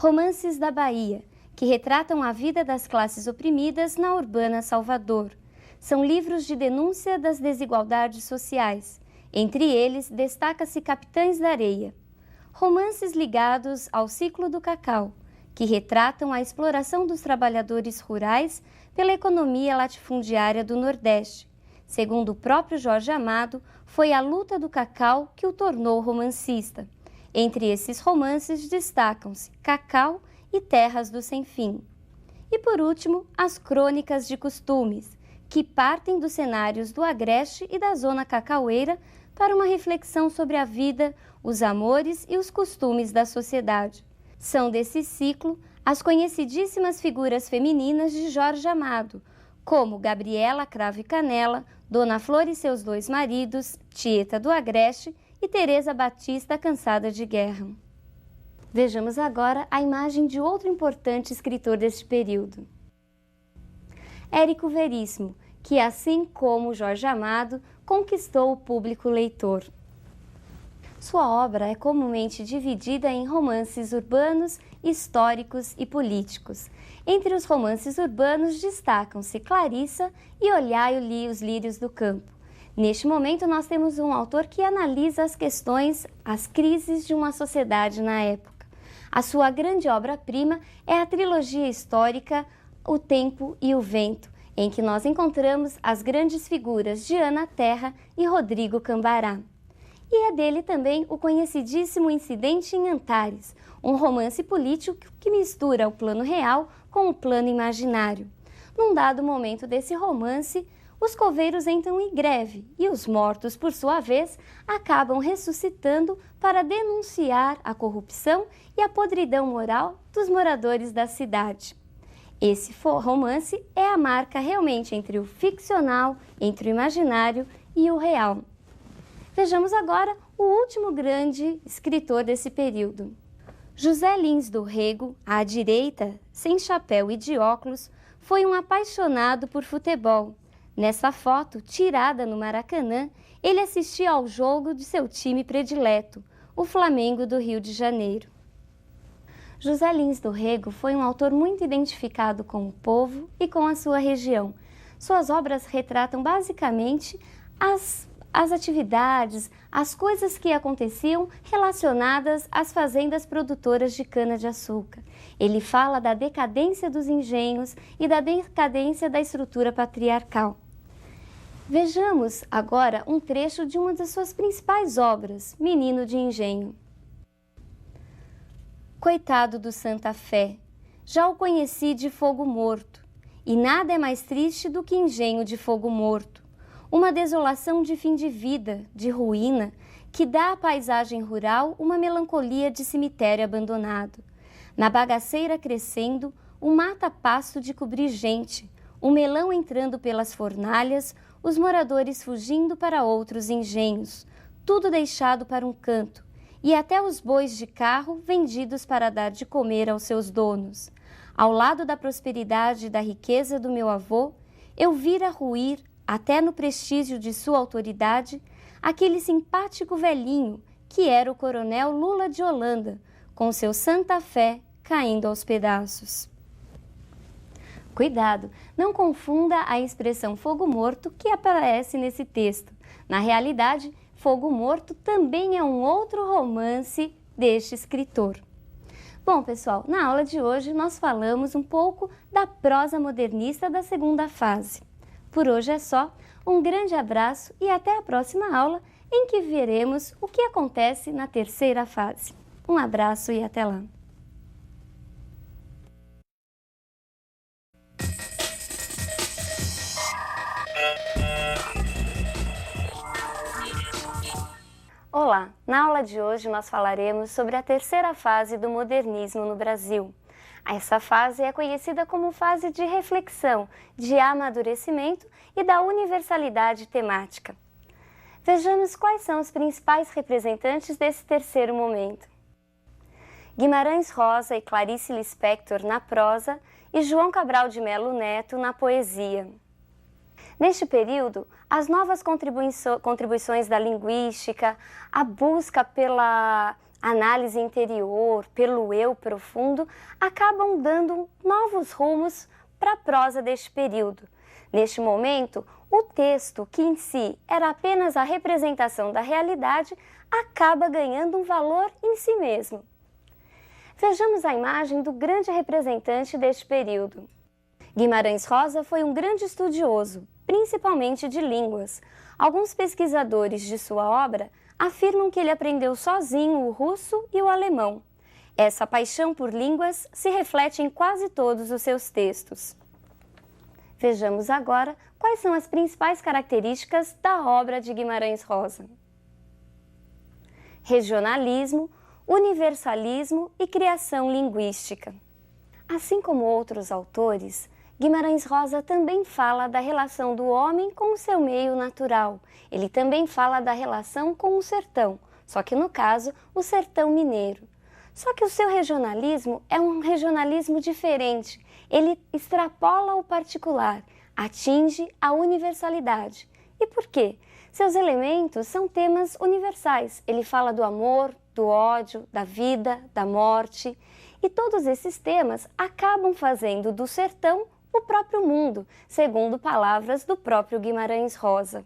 Romances da Bahia, que retratam a vida das classes oprimidas na urbana Salvador. São livros de denúncia das desigualdades sociais. Entre eles, destaca-se Capitães da Areia. Romances ligados ao ciclo do cacau, que retratam a exploração dos trabalhadores rurais pela economia latifundiária do Nordeste. Segundo o próprio Jorge Amado, foi a luta do cacau que o tornou romancista. Entre esses romances destacam-se Cacau e Terras do Sem Fim. E por último, as Crônicas de Costumes, que partem dos cenários do Agreste e da zona cacaueira para uma reflexão sobre a vida, os amores e os costumes da sociedade. São desse ciclo as conhecidíssimas figuras femininas de Jorge Amado, como Gabriela Cravo e Canela, Dona Flor e seus dois maridos, Tieta do Agreste e Teresa Batista Cansada de Guerra. Vejamos agora a imagem de outro importante escritor deste período. Érico Veríssimo, que assim como Jorge Amado, conquistou o público leitor. Sua obra é comumente dividida em romances urbanos, históricos e políticos. Entre os romances urbanos destacam-se Clarissa e Olhai os Lírios do Campo. Neste momento, nós temos um autor que analisa as questões, as crises de uma sociedade na época. A sua grande obra-prima é a trilogia histórica O Tempo e o Vento, em que nós encontramos as grandes figuras de Ana Terra e Rodrigo Cambará. E é dele também o conhecidíssimo Incidente em Antares, um romance político que mistura o plano real com o plano imaginário. Num dado momento desse romance, os coveiros entram em greve e os mortos, por sua vez, acabam ressuscitando para denunciar a corrupção e a podridão moral dos moradores da cidade. Esse romance é a marca realmente entre o ficcional, entre o imaginário e o real. Vejamos agora o último grande escritor desse período. José Lins do Rego, à direita, sem chapéu e de óculos, foi um apaixonado por futebol. Nessa foto, tirada no Maracanã, ele assistia ao jogo de seu time predileto, o Flamengo do Rio de Janeiro. José Lins do Rego foi um autor muito identificado com o povo e com a sua região. Suas obras retratam basicamente as atividades, as coisas que aconteciam relacionadas às fazendas produtoras de cana-de-açúcar. Ele fala da decadência dos engenhos e da decadência da estrutura patriarcal. Vejamos agora um trecho de uma das suas principais obras, Menino de Engenho. Coitado do Santa Fé, já o conheci de fogo morto, e nada é mais triste do que engenho de fogo morto. Uma desolação de fim de vida, de ruína, que dá à paisagem rural uma melancolia de cemitério abandonado. Na bagaceira crescendo, o mata-pasto de cobrir gente, o melão entrando pelas fornalhas, os moradores fugindo para outros engenhos, tudo deixado para um canto, e até os bois de carro vendidos para dar de comer aos seus donos. Ao lado da prosperidade e da riqueza do meu avô, eu vira ruir, até no prestígio de sua autoridade, aquele simpático velhinho que era o coronel Lula de Holanda, com seu Santa Fé caindo aos pedaços. Cuidado, não confunda a expressão fogo morto que aparece nesse texto. Na realidade, Fogo Morto também é um outro romance deste escritor. Bom, pessoal, na aula de hoje nós falamos um pouco da prosa modernista da segunda fase. Por hoje é só, um grande abraço e até a próxima aula em que veremos o que acontece na terceira fase. Um abraço e até lá! Olá! Na aula de hoje nós falaremos sobre a terceira fase do modernismo no Brasil. Essa fase é conhecida como fase de reflexão, de amadurecimento e da universalidade temática. Vejamos quais são os principais representantes desse terceiro momento. Guimarães Rosa e Clarice Lispector na prosa e João Cabral de Melo Neto na poesia. Neste período, as novas contribuições da linguística, a busca pela análise interior, pelo eu profundo, acabam dando novos rumos para a prosa deste período. Neste momento, o texto, que em si era apenas a representação da realidade, acaba ganhando um valor em si mesmo. Vejamos a imagem do grande representante deste período. Guimarães Rosa foi um grande estudioso, principalmente de línguas. Alguns pesquisadores de sua obra afirmam que ele aprendeu sozinho o russo e o alemão. Essa paixão por línguas se reflete em quase todos os seus textos. Vejamos agora quais são as principais características da obra de Guimarães Rosa. Regionalismo, universalismo e criação linguística. Assim como outros autores, Guimarães Rosa também fala da relação do homem com o seu meio natural. Ele também fala da relação com o sertão, só que no caso, o sertão mineiro. Só que o seu regionalismo é um regionalismo diferente. Ele extrapola o particular, atinge a universalidade. E por quê? Seus elementos são temas universais. Ele fala do amor, do ódio, da vida, da morte. E todos esses temas acabam fazendo do sertão o próprio mundo, segundo palavras do próprio Guimarães Rosa.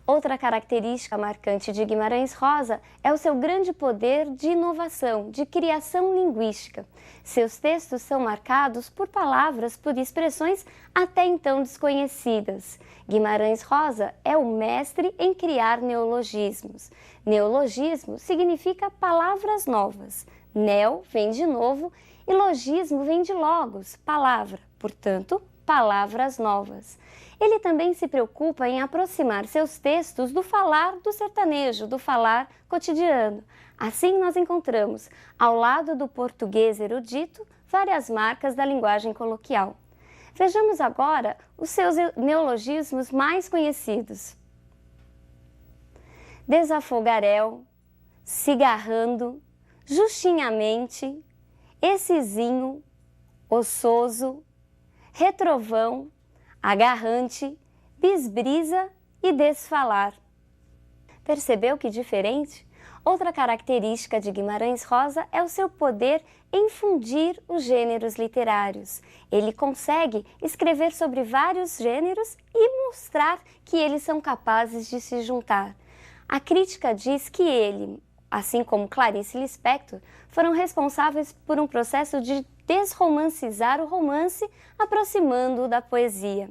Outra característica marcante de Guimarães Rosa é o seu grande poder de inovação, de criação linguística. Seus textos são marcados por palavras, por expressões até então desconhecidas. Guimarães Rosa é o mestre em criar neologismos. Neologismo significa palavras novas. Neo vem de novo e logismo vem de logos, palavra. Portanto, palavras novas. Ele também se preocupa em aproximar seus textos do falar do sertanejo, do falar cotidiano. Assim nós encontramos, ao lado do português erudito, várias marcas da linguagem coloquial. Vejamos agora os seus neologismos mais conhecidos. Desafogaréu, cigarrando, justinhamente, essezinho, ossoso, retrovão, agarrante, bisbrisa e desfalar. Percebeu que diferente? Outra característica de Guimarães Rosa é o seu poder em fundir os gêneros literários. Ele consegue escrever sobre vários gêneros e mostrar que eles são capazes de se juntar. A crítica diz que ele, assim como Clarice Lispector, foram responsáveis por um processo de desromancizar o romance, aproximando-o da poesia.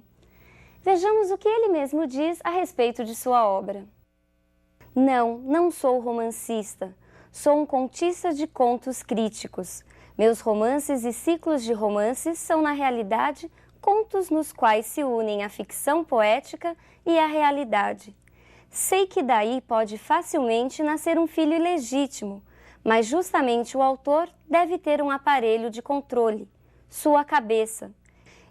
Vejamos o que ele mesmo diz a respeito de sua obra. Não sou romancista. Sou um contista de contos críticos. Meus romances e ciclos de romances são, na realidade, contos nos quais se unem a ficção poética e a realidade. Sei que daí pode facilmente nascer um filho ilegítimo, mas justamente o autor deve ter um aparelho de controle, sua cabeça.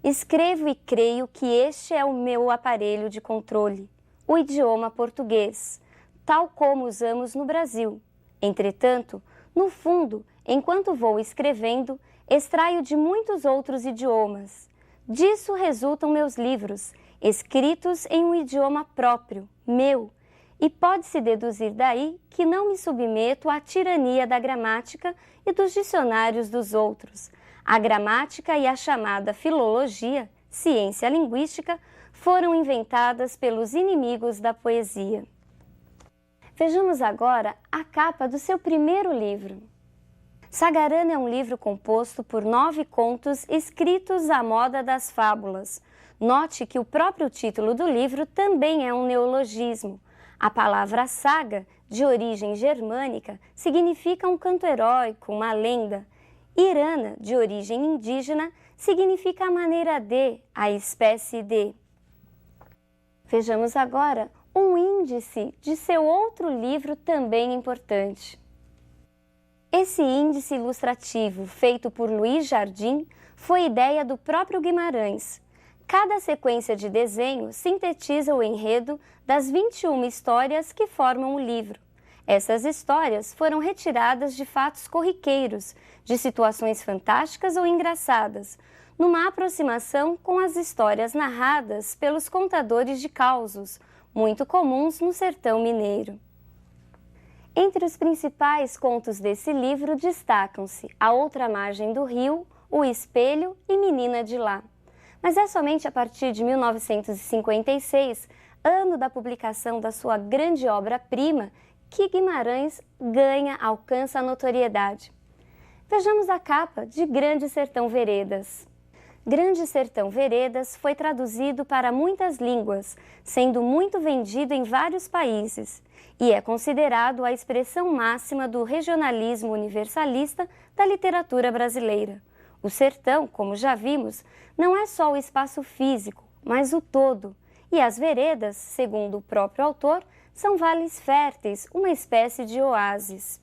Escrevo e creio que este é o meu aparelho de controle, o idioma português, tal como usamos no Brasil. Entretanto, no fundo, enquanto vou escrevendo, extraio de muitos outros idiomas. Disso resultam meus livros, escritos em um idioma próprio, meu, e pode-se deduzir daí que não me submeto à tirania da gramática e dos dicionários dos outros. A gramática e a chamada filologia, ciência linguística, foram inventadas pelos inimigos da poesia. Vejamos agora a capa do seu primeiro livro. Sagarana é um livro composto por 9 contos escritos à moda das fábulas. Note que o próprio título do livro também é um neologismo. A palavra saga, de origem germânica, significa um canto heróico, uma lenda. Irana, de origem indígena, significa a maneira de, a espécie de. Vejamos agora um índice de seu outro livro também importante. Esse índice ilustrativo, feito por Luiz Jardim, foi ideia do próprio Guimarães. Cada sequência de desenho sintetiza o enredo das 21 histórias que formam o livro. Essas histórias foram retiradas de fatos corriqueiros, de situações fantásticas ou engraçadas, numa aproximação com as histórias narradas pelos contadores de causos, muito comuns no sertão mineiro. Entre os principais contos desse livro destacam-se A Outra Margem do Rio, O Espelho e Menina de Lá. Mas é somente a partir de 1956, ano da publicação da sua grande obra-prima, que Guimarães alcança a notoriedade. Vejamos a capa de Grande Sertão Veredas. Grande Sertão Veredas foi traduzido para muitas línguas, sendo muito vendido em vários países, e é considerado a expressão máxima do regionalismo universalista da literatura brasileira. O sertão, como já vimos, não é só o espaço físico, mas o todo, e as veredas, segundo o próprio autor, são vales férteis, uma espécie de oásis.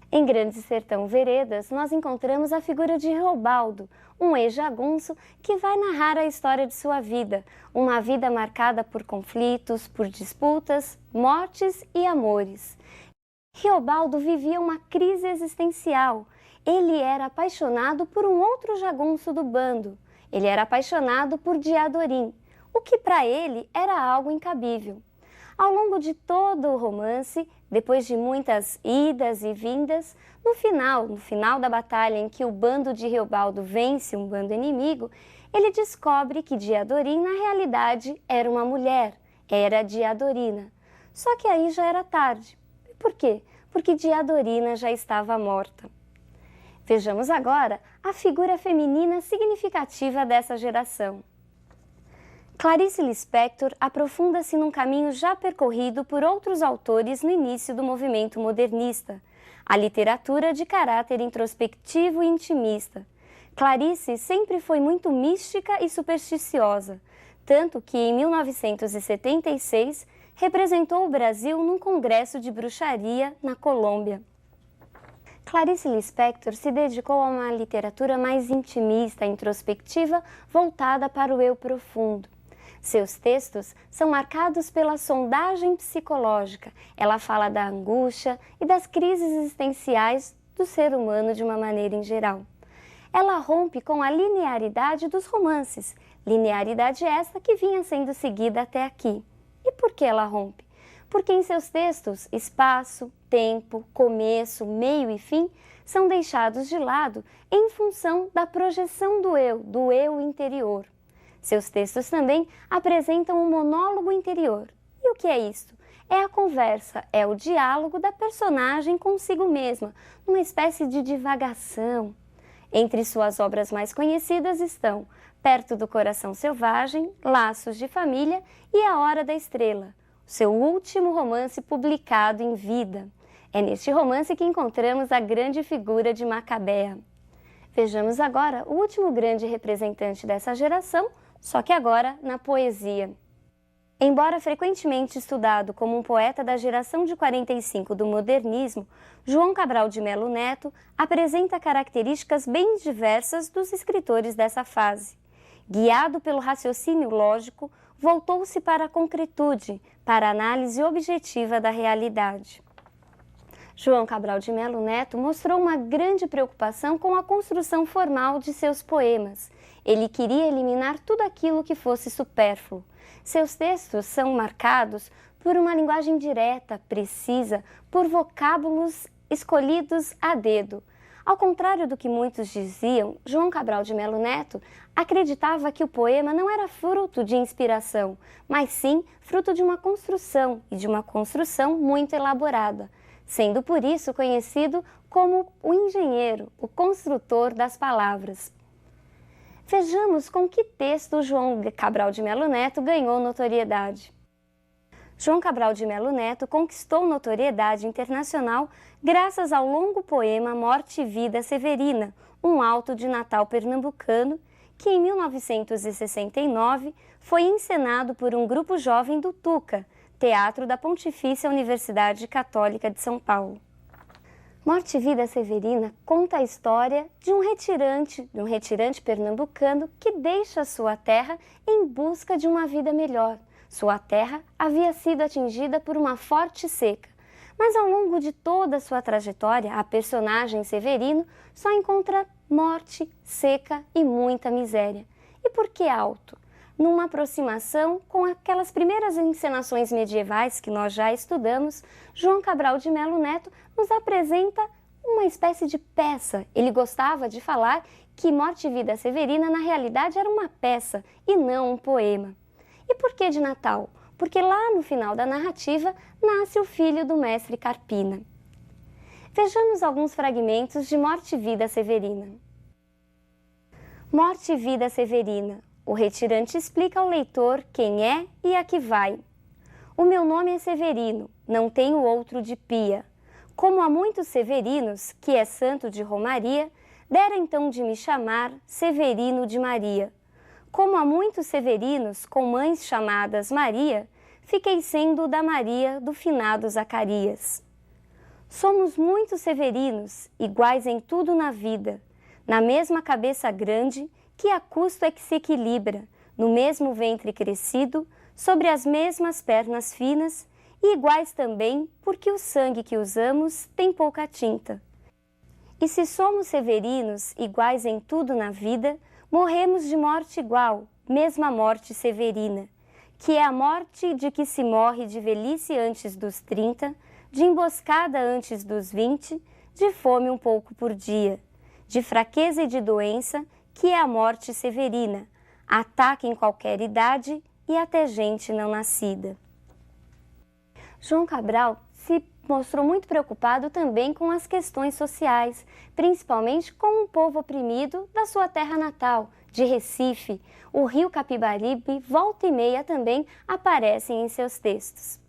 Em Grande Sertão Veredas, nós encontramos a figura de Reobaldo, um ex-jagunço que vai narrar a história de sua vida, uma vida marcada por conflitos, por disputas, mortes e amores. Reobaldo vivia uma crise existencial. Ele era apaixonado por um outro jagunço do bando. Ele era apaixonado por Diadorim, o que para ele era algo incabível. Ao longo de todo o romance, depois de muitas idas e vindas, no final da batalha em que o bando de Reobaldo vence um bando inimigo, ele descobre que Diadorim na realidade era uma mulher, era Diadorina. Só que aí já era tarde. Por quê? Porque Diadorina já estava morta. Vejamos agora a figura feminina significativa dessa geração. Clarice Lispector aprofunda-se num caminho já percorrido por outros autores no início do movimento modernista, a literatura de caráter introspectivo e intimista. Clarice sempre foi muito mística e supersticiosa, tanto que em 1976 representou o Brasil num congresso de bruxaria na Colômbia. Clarice Lispector se dedicou a uma literatura mais intimista, introspectiva, voltada para o eu profundo. Seus textos são marcados pela sondagem psicológica. Ela fala da angústia e das crises existenciais do ser humano de uma maneira em geral. Ela rompe com a linearidade dos romances, linearidade esta que vinha sendo seguida até aqui. E por que ela rompe? Porque em seus textos, espaço, tempo, começo, meio e fim são deixados de lado em função da projeção do eu interior. Seus textos também apresentam um monólogo interior. E o que é isto? É a conversa, é o diálogo da personagem consigo mesma, numa espécie de divagação. Entre suas obras mais conhecidas estão Perto do Coração Selvagem, Laços de Família e A Hora da Estrela, seu último romance publicado em vida. É neste romance que encontramos a grande figura de Macabea. Vejamos agora o último grande representante dessa geração, só que agora na poesia. Embora frequentemente estudado como um poeta da geração de 45 do modernismo, João Cabral de Melo Neto apresenta características bem diversas dos escritores dessa fase. Guiado pelo raciocínio lógico, voltou-se para a concretude, para a análise objetiva da realidade. João Cabral de Melo Neto mostrou uma grande preocupação com a construção formal de seus poemas. Ele queria eliminar tudo aquilo que fosse supérfluo. Seus textos são marcados por uma linguagem direta, precisa, por vocábulos escolhidos a dedo. Ao contrário do que muitos diziam, João Cabral de Melo Neto acreditava que o poema não era fruto de inspiração, mas sim fruto de uma construção, e de uma construção muito elaborada, sendo por isso conhecido como o engenheiro, o construtor das palavras. Vejamos com que texto João Cabral de Melo Neto ganhou notoriedade. João Cabral de Melo Neto conquistou notoriedade internacional graças ao longo poema Morte e Vida Severina, um auto de Natal pernambucano, que em 1969 foi encenado por um grupo jovem do Tuca, Teatro da Pontifícia Universidade Católica de São Paulo. Morte e Vida Severina conta a história de um retirante pernambucano que deixa sua terra em busca de uma vida melhor. Sua terra havia sido atingida por uma forte seca, mas ao longo de toda a sua trajetória, a personagem Severino só encontra morte, seca e muita miséria. E por que alto? Numa aproximação com aquelas primeiras encenações medievais que nós já estudamos, João Cabral de Melo Neto nos apresenta uma espécie de peça. Ele gostava de falar que Morte e Vida Severina, na realidade, era uma peça e não um poema. E por que de Natal? Porque lá no final da narrativa nasce o filho do mestre Carpina. Vejamos alguns fragmentos de Morte e Vida Severina. Morte e Vida Severina. O retirante explica ao leitor quem é e a que vai. O meu nome é Severino, não tenho outro de pia. Como há muitos Severinos, que é santo de Romaria, dera então de me chamar Severino de Maria. Como há muitos Severinos com mães chamadas Maria, fiquei sendo da Maria do finado Zacarias. Somos muitos Severinos, iguais em tudo na vida, na mesma cabeça grande, que a custo é que se equilibra, no mesmo ventre crescido, sobre as mesmas pernas finas, e iguais também porque o sangue que usamos tem pouca tinta. E se somos severinos, iguais em tudo na vida, morremos de morte igual, mesma morte severina, que é a morte de que se morre de velhice antes dos 30, de emboscada antes dos 20, de fome um pouco por dia, de fraqueza e de doença, que é a morte severina, ataque em qualquer idade e até gente não nascida. João Cabral se mostrou muito preocupado também com as questões sociais, principalmente com o povo oprimido da sua terra natal, de Recife. O rio Capibaribe, volta e meia, também aparecem em seus textos.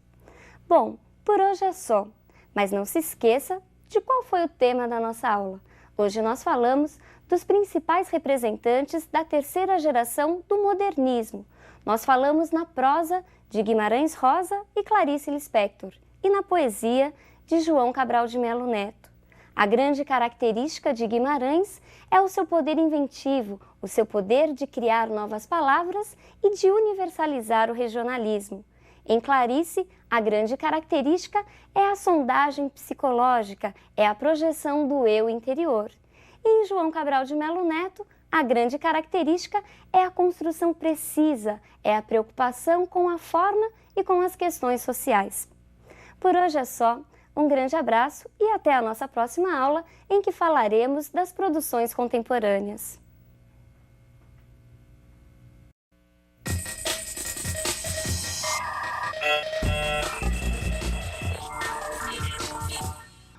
Bom, por hoje é só, mas não se esqueça de qual foi o tema da nossa aula. Hoje nós falamos dos principais representantes da terceira geração do modernismo. Nós falamos na prosa de Guimarães Rosa e Clarice Lispector e na poesia de João Cabral de Melo Neto. A grande característica de Guimarães é o seu poder inventivo, o seu poder de criar novas palavras e de universalizar o regionalismo. Em Clarice, a grande característica é a sondagem psicológica, é a projeção do eu interior. E em João Cabral de Melo Neto, a grande característica é a construção precisa, é a preocupação com a forma e com as questões sociais. Por hoje é só. Um grande abraço e até a nossa próxima aula, em que falaremos das produções contemporâneas.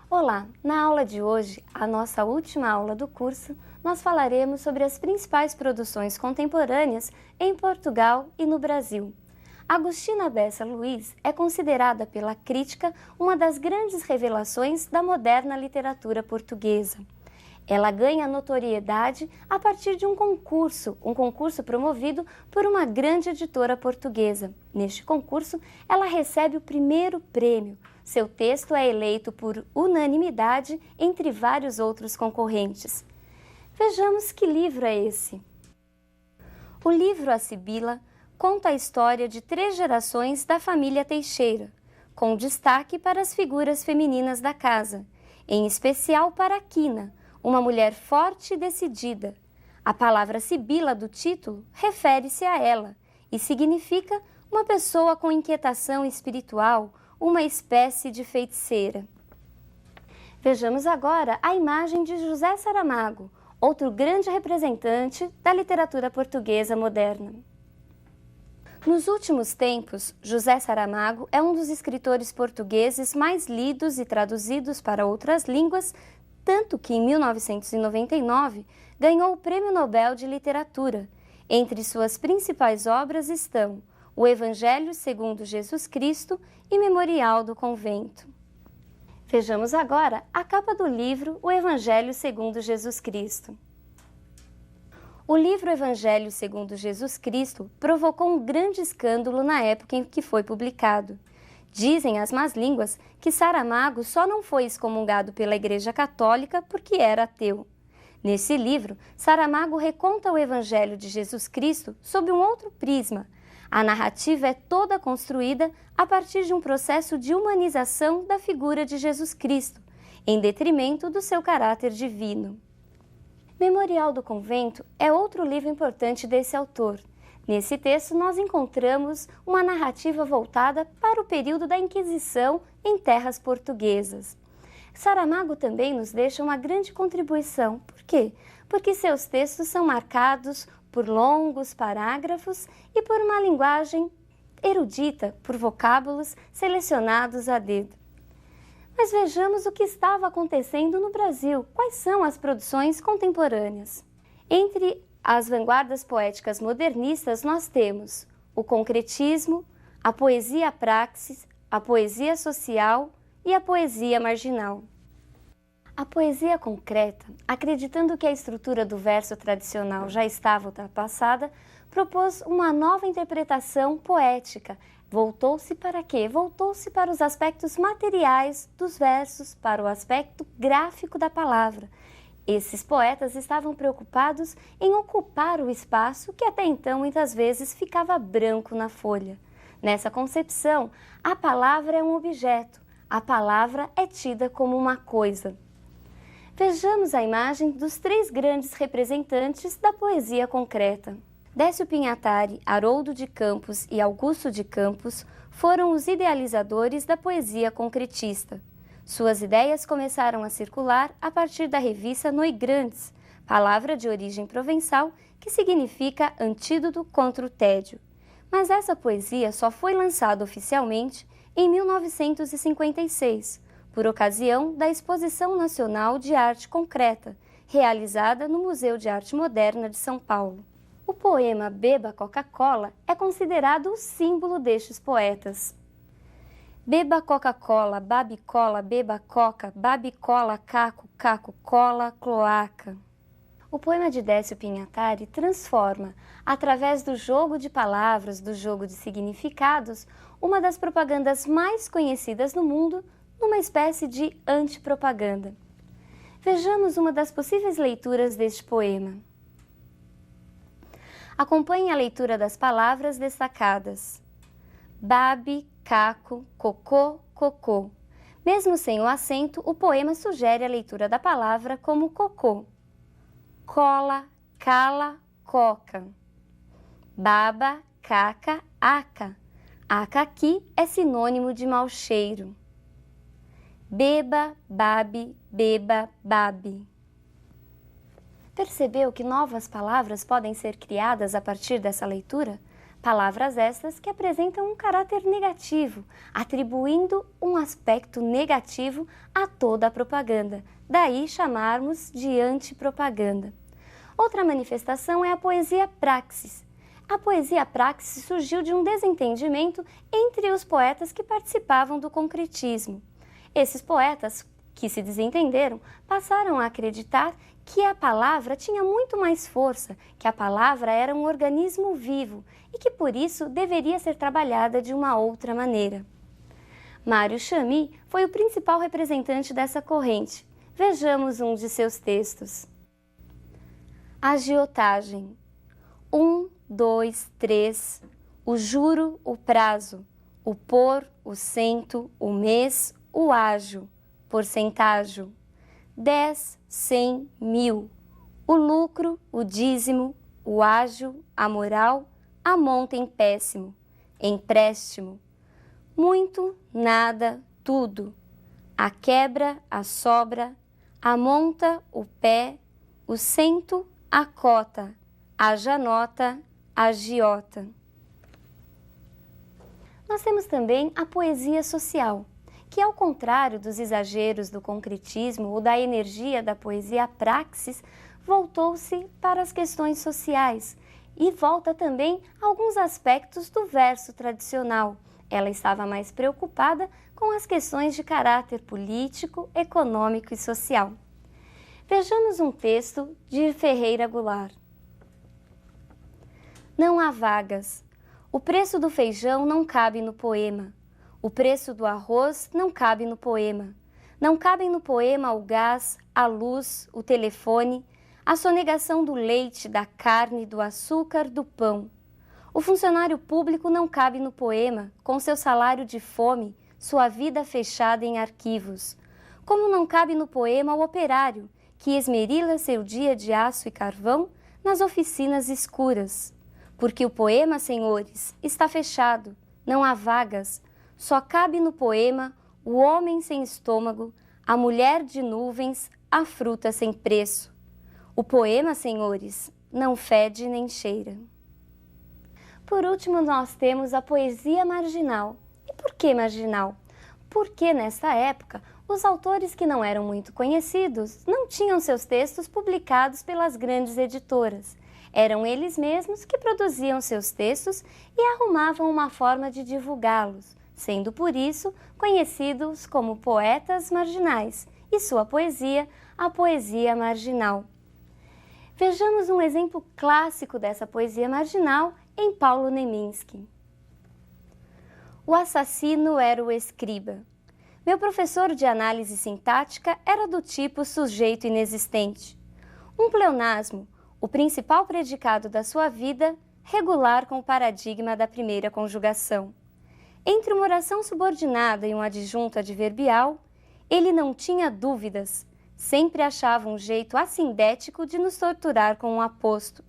Olá! Na aula de hoje, a nossa última aula do curso, nós falaremos sobre as principais produções contemporâneas em Portugal e no Brasil. Agostina Bessa Luiz é considerada pela crítica uma das grandes revelações da moderna literatura portuguesa. Ela ganha notoriedade a partir de um concurso promovido por uma grande editora portuguesa. Neste concurso, ela recebe o primeiro prêmio. Seu texto é eleito por unanimidade entre vários outros concorrentes. Vejamos que livro é esse. O livro A Sibila conta a história de 3 gerações da família Teixeira, com destaque para as figuras femininas da casa, em especial para Quina, uma mulher forte e decidida. A palavra Sibila do título refere-se a ela e significa uma pessoa com inquietação espiritual, uma espécie de feiticeira. Vejamos agora a imagem de José Saramago, outro grande representante da literatura portuguesa moderna. Nos últimos tempos, José Saramago é um dos escritores portugueses mais lidos e traduzidos para outras línguas, tanto que em 1999 ganhou o Prêmio Nobel de Literatura. Entre suas principais obras estão O Evangelho segundo Jesus Cristo e Memorial do Convento. Vejamos agora a capa do livro O Evangelho segundo Jesus Cristo. O livro Evangelho segundo Jesus Cristo provocou um grande escândalo na época em que foi publicado. Dizem as más línguas que Saramago só não foi excomungado pela Igreja Católica porque era ateu. Nesse livro, Saramago reconta o Evangelho de Jesus Cristo sob um outro prisma. A narrativa é toda construída a partir de um processo de humanização da figura de Jesus Cristo, em detrimento do seu caráter divino. Memorial do Convento é outro livro importante desse autor. Nesse texto, nós encontramos uma narrativa voltada para o período da Inquisição em terras portuguesas. Saramago também nos deixa uma grande contribuição. Por quê? Porque seus textos são marcados por longos parágrafos e por uma linguagem erudita, por vocábulos selecionados a dedo. Mas vejamos o que estava acontecendo no Brasil. Quais são as produções contemporâneas? Entre as vanguardas poéticas modernistas, nós temos o concretismo, a poesia praxis, a poesia social e a poesia marginal. A poesia concreta, acreditando que a estrutura do verso tradicional já estava ultrapassada, propôs uma nova interpretação poética. Voltou-se para quê? Voltou-se para os aspectos materiais dos versos, para o aspecto gráfico da palavra. Esses poetas estavam preocupados em ocupar o espaço que até então muitas vezes ficava branco na folha. Nessa concepção, a palavra é um objeto, a palavra é tida como uma coisa. Vejamos a imagem dos 3 grandes representantes da poesia concreta. Décio Pinhatari, Haroldo de Campos e Augusto de Campos foram os idealizadores da poesia concretista. Suas ideias começaram a circular a partir da revista Noigrandes, palavra de origem provençal que significa antídoto contra o tédio. Mas essa poesia só foi lançada oficialmente em 1956, por ocasião da Exposição Nacional de Arte Concreta, realizada no Museu de Arte Moderna de São Paulo. O poema Beba Coca-Cola é considerado o símbolo destes poetas. Beba Coca-Cola, babicola, beba coca, babicola, caco, caco, cola, cloaca. O poema de Décio Pinhatari transforma, através do jogo de palavras, do jogo de significados, uma das propagandas mais conhecidas no mundo numa espécie de antipropaganda. Vejamos uma das possíveis leituras deste poema. Acompanhe a leitura das palavras destacadas. Babi, caco, cocô, cocô. Mesmo sem o acento, o poema sugere a leitura da palavra como cocô. Cola, cala, coca. Baba, caca, aca. Aca aqui é sinônimo de mau cheiro. Beba, babe, beba, babe. Percebeu que novas palavras podem ser criadas a partir dessa leitura? Palavras estas que apresentam um caráter negativo, atribuindo um aspecto negativo a toda a propaganda, daí chamarmos de antipropaganda. Outra manifestação é a poesia praxis. A poesia praxis surgiu de um desentendimento entre os poetas que participavam do concretismo. Esses poetas, que se desentenderam, passaram a acreditar que a palavra tinha muito mais força, que a palavra era um organismo vivo e que por isso deveria ser trabalhada de uma outra maneira. Mário Chamy foi o principal representante dessa corrente. Vejamos um de seus textos. Agiotagem. 1, 2, 3. O juro, o prazo. O por, o cento, o mês, o ágio. Porcentágio. 10, 100, 1000. O lucro, o dízimo, o ágio, a moral, a monta em péssimo. Empréstimo. Muito, nada, tudo. A quebra, a sobra, a monta, o pé, o cento, a cota, a janota, a agiota. Nós temos também a poesia social, que ao contrário dos exageros do concretismo ou da energia da poesia praxis, voltou-se para as questões sociais e volta também a alguns aspectos do verso tradicional. Ela estava mais preocupada com as questões de caráter político, econômico e social. Vejamos um texto de Ferreira Goulart. Não há vagas. O preço do feijão não cabe no poema. O preço do arroz não cabe no poema. Não cabem no poema o gás, a luz, o telefone, a sonegação do leite, da carne, do açúcar, do pão. O funcionário público não cabe no poema, com seu salário de fome, sua vida fechada em arquivos. Como não cabe no poema o operário, que esmerila seu dia de aço e carvão nas oficinas escuras. Porque o poema, senhores, está fechado, não há vagas, só cabe no poema o homem sem estômago, a mulher de nuvens, a fruta sem preço. O poema, senhores, não fede nem cheira. Por último, nós temos a poesia marginal. E por que marginal? Porque nessa época, os autores que não eram muito conhecidos não tinham seus textos publicados pelas grandes editoras. Eram eles mesmos que produziam seus textos e arrumavam uma forma de divulgá-los, sendo por isso conhecidos como poetas marginais e sua poesia, a poesia marginal. Vejamos um exemplo clássico dessa poesia marginal em Paulo Leminski. O assassino era o escriba. Meu professor de análise sintática era do tipo sujeito inexistente. Um pleonasmo, o principal predicado da sua vida, regular com o paradigma da primeira conjugação. Entre uma oração subordinada e um adjunto adverbial, ele não tinha dúvidas, sempre achava um jeito assindético de nos torturar com um aposto.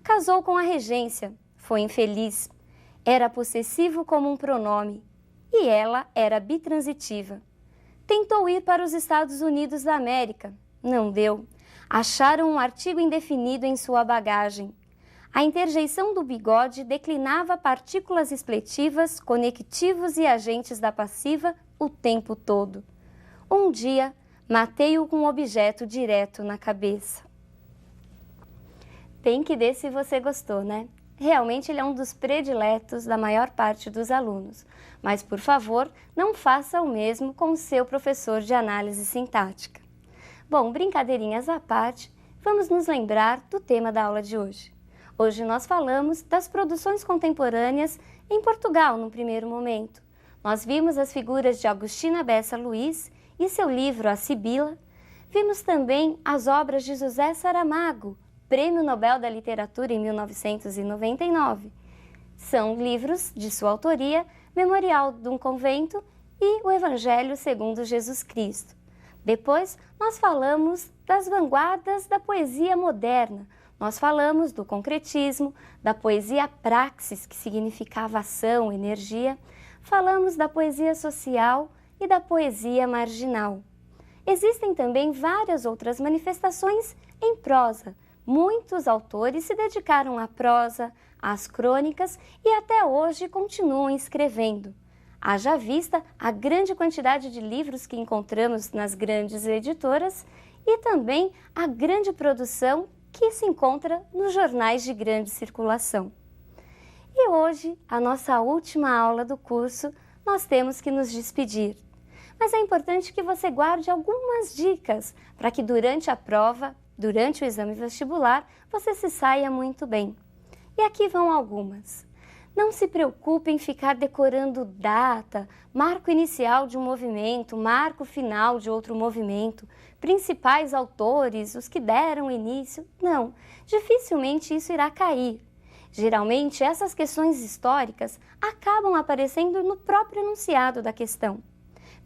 Casou com a regência, foi infeliz, era possessivo como um pronome, e ela era bitransitiva. Tentou ir para os Estados Unidos da América, não deu. Acharam um artigo indefinido em sua bagagem. A interjeição do bigode declinava partículas expletivas, conectivos e agentes da passiva o tempo todo. Um dia, matei-o com um objeto direto na cabeça. Tem que ver se você gostou, né? Realmente ele é um dos prediletos da maior parte dos alunos. Mas, por favor, não faça o mesmo com o seu professor de análise sintática. Bom, brincadeirinhas à parte, vamos nos lembrar do tema da aula de hoje. Hoje nós falamos das produções contemporâneas em Portugal, no primeiro momento. Nós vimos as figuras de Agostina Bessa Luiz e seu livro A Sibila. Vimos também as obras de José Saramago, Prêmio Nobel da Literatura em 1999. São livros de sua autoria, Memorial de um Convento e O Evangelho segundo Jesus Cristo. Depois, nós falamos das vanguardas da poesia moderna. Nós falamos do concretismo, da poesia praxis, que significava ação, energia. Falamos da poesia social e da poesia marginal. Existem também várias outras manifestações em prosa. Muitos autores se dedicaram à prosa, às crônicas e até hoje continuam escrevendo. Haja vista a grande quantidade de livros que encontramos nas grandes editoras e também a grande produção que se encontra nos jornais de grande circulação. E hoje, a nossa última aula do curso, nós temos que nos despedir. Mas é importante que você guarde algumas dicas para que durante a prova, durante o exame vestibular, você se saia muito bem. E aqui vão algumas. Não se preocupe em ficar decorando data, marco inicial de um movimento, marco final de outro movimento, principais autores, os que deram início. Não, dificilmente isso irá cair. Geralmente, essas questões históricas acabam aparecendo no próprio enunciado da questão.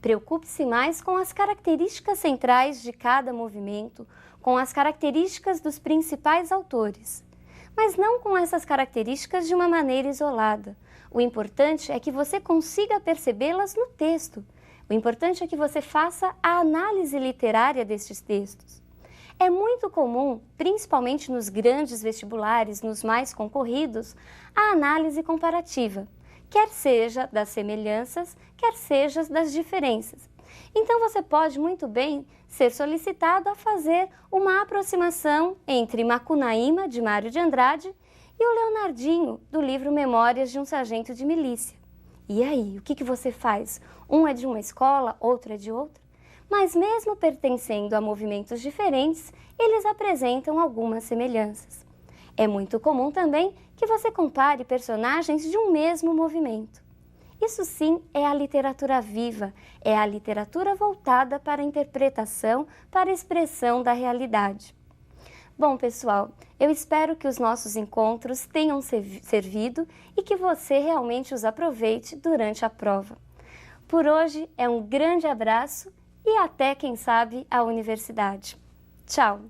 Preocupe-se mais com as características centrais de cada movimento, com as características dos principais autores. Mas não com essas características de uma maneira isolada. O importante é que você consiga percebê-las no texto. O importante é que você faça a análise literária destes textos. É muito comum, principalmente nos grandes vestibulares, nos mais concorridos, a análise comparativa, quer seja das semelhanças, quer seja das diferenças. Então você pode muito bem ser solicitado a fazer uma aproximação entre Macunaíma, de Mário de Andrade, e o Leonardinho, do livro Memórias de um Sargento de Milícia. E aí, o que você faz? Um é de uma escola, outro é de outra? Mas mesmo pertencendo a movimentos diferentes, eles apresentam algumas semelhanças. É muito comum também que você compare personagens de um mesmo movimento. Isso sim é a literatura viva, é a literatura voltada para a interpretação, para a expressão da realidade. Bom, pessoal, eu espero que os nossos encontros tenham servido e que você realmente os aproveite durante a prova. Por hoje é um grande abraço e até, quem sabe, a universidade. Tchau!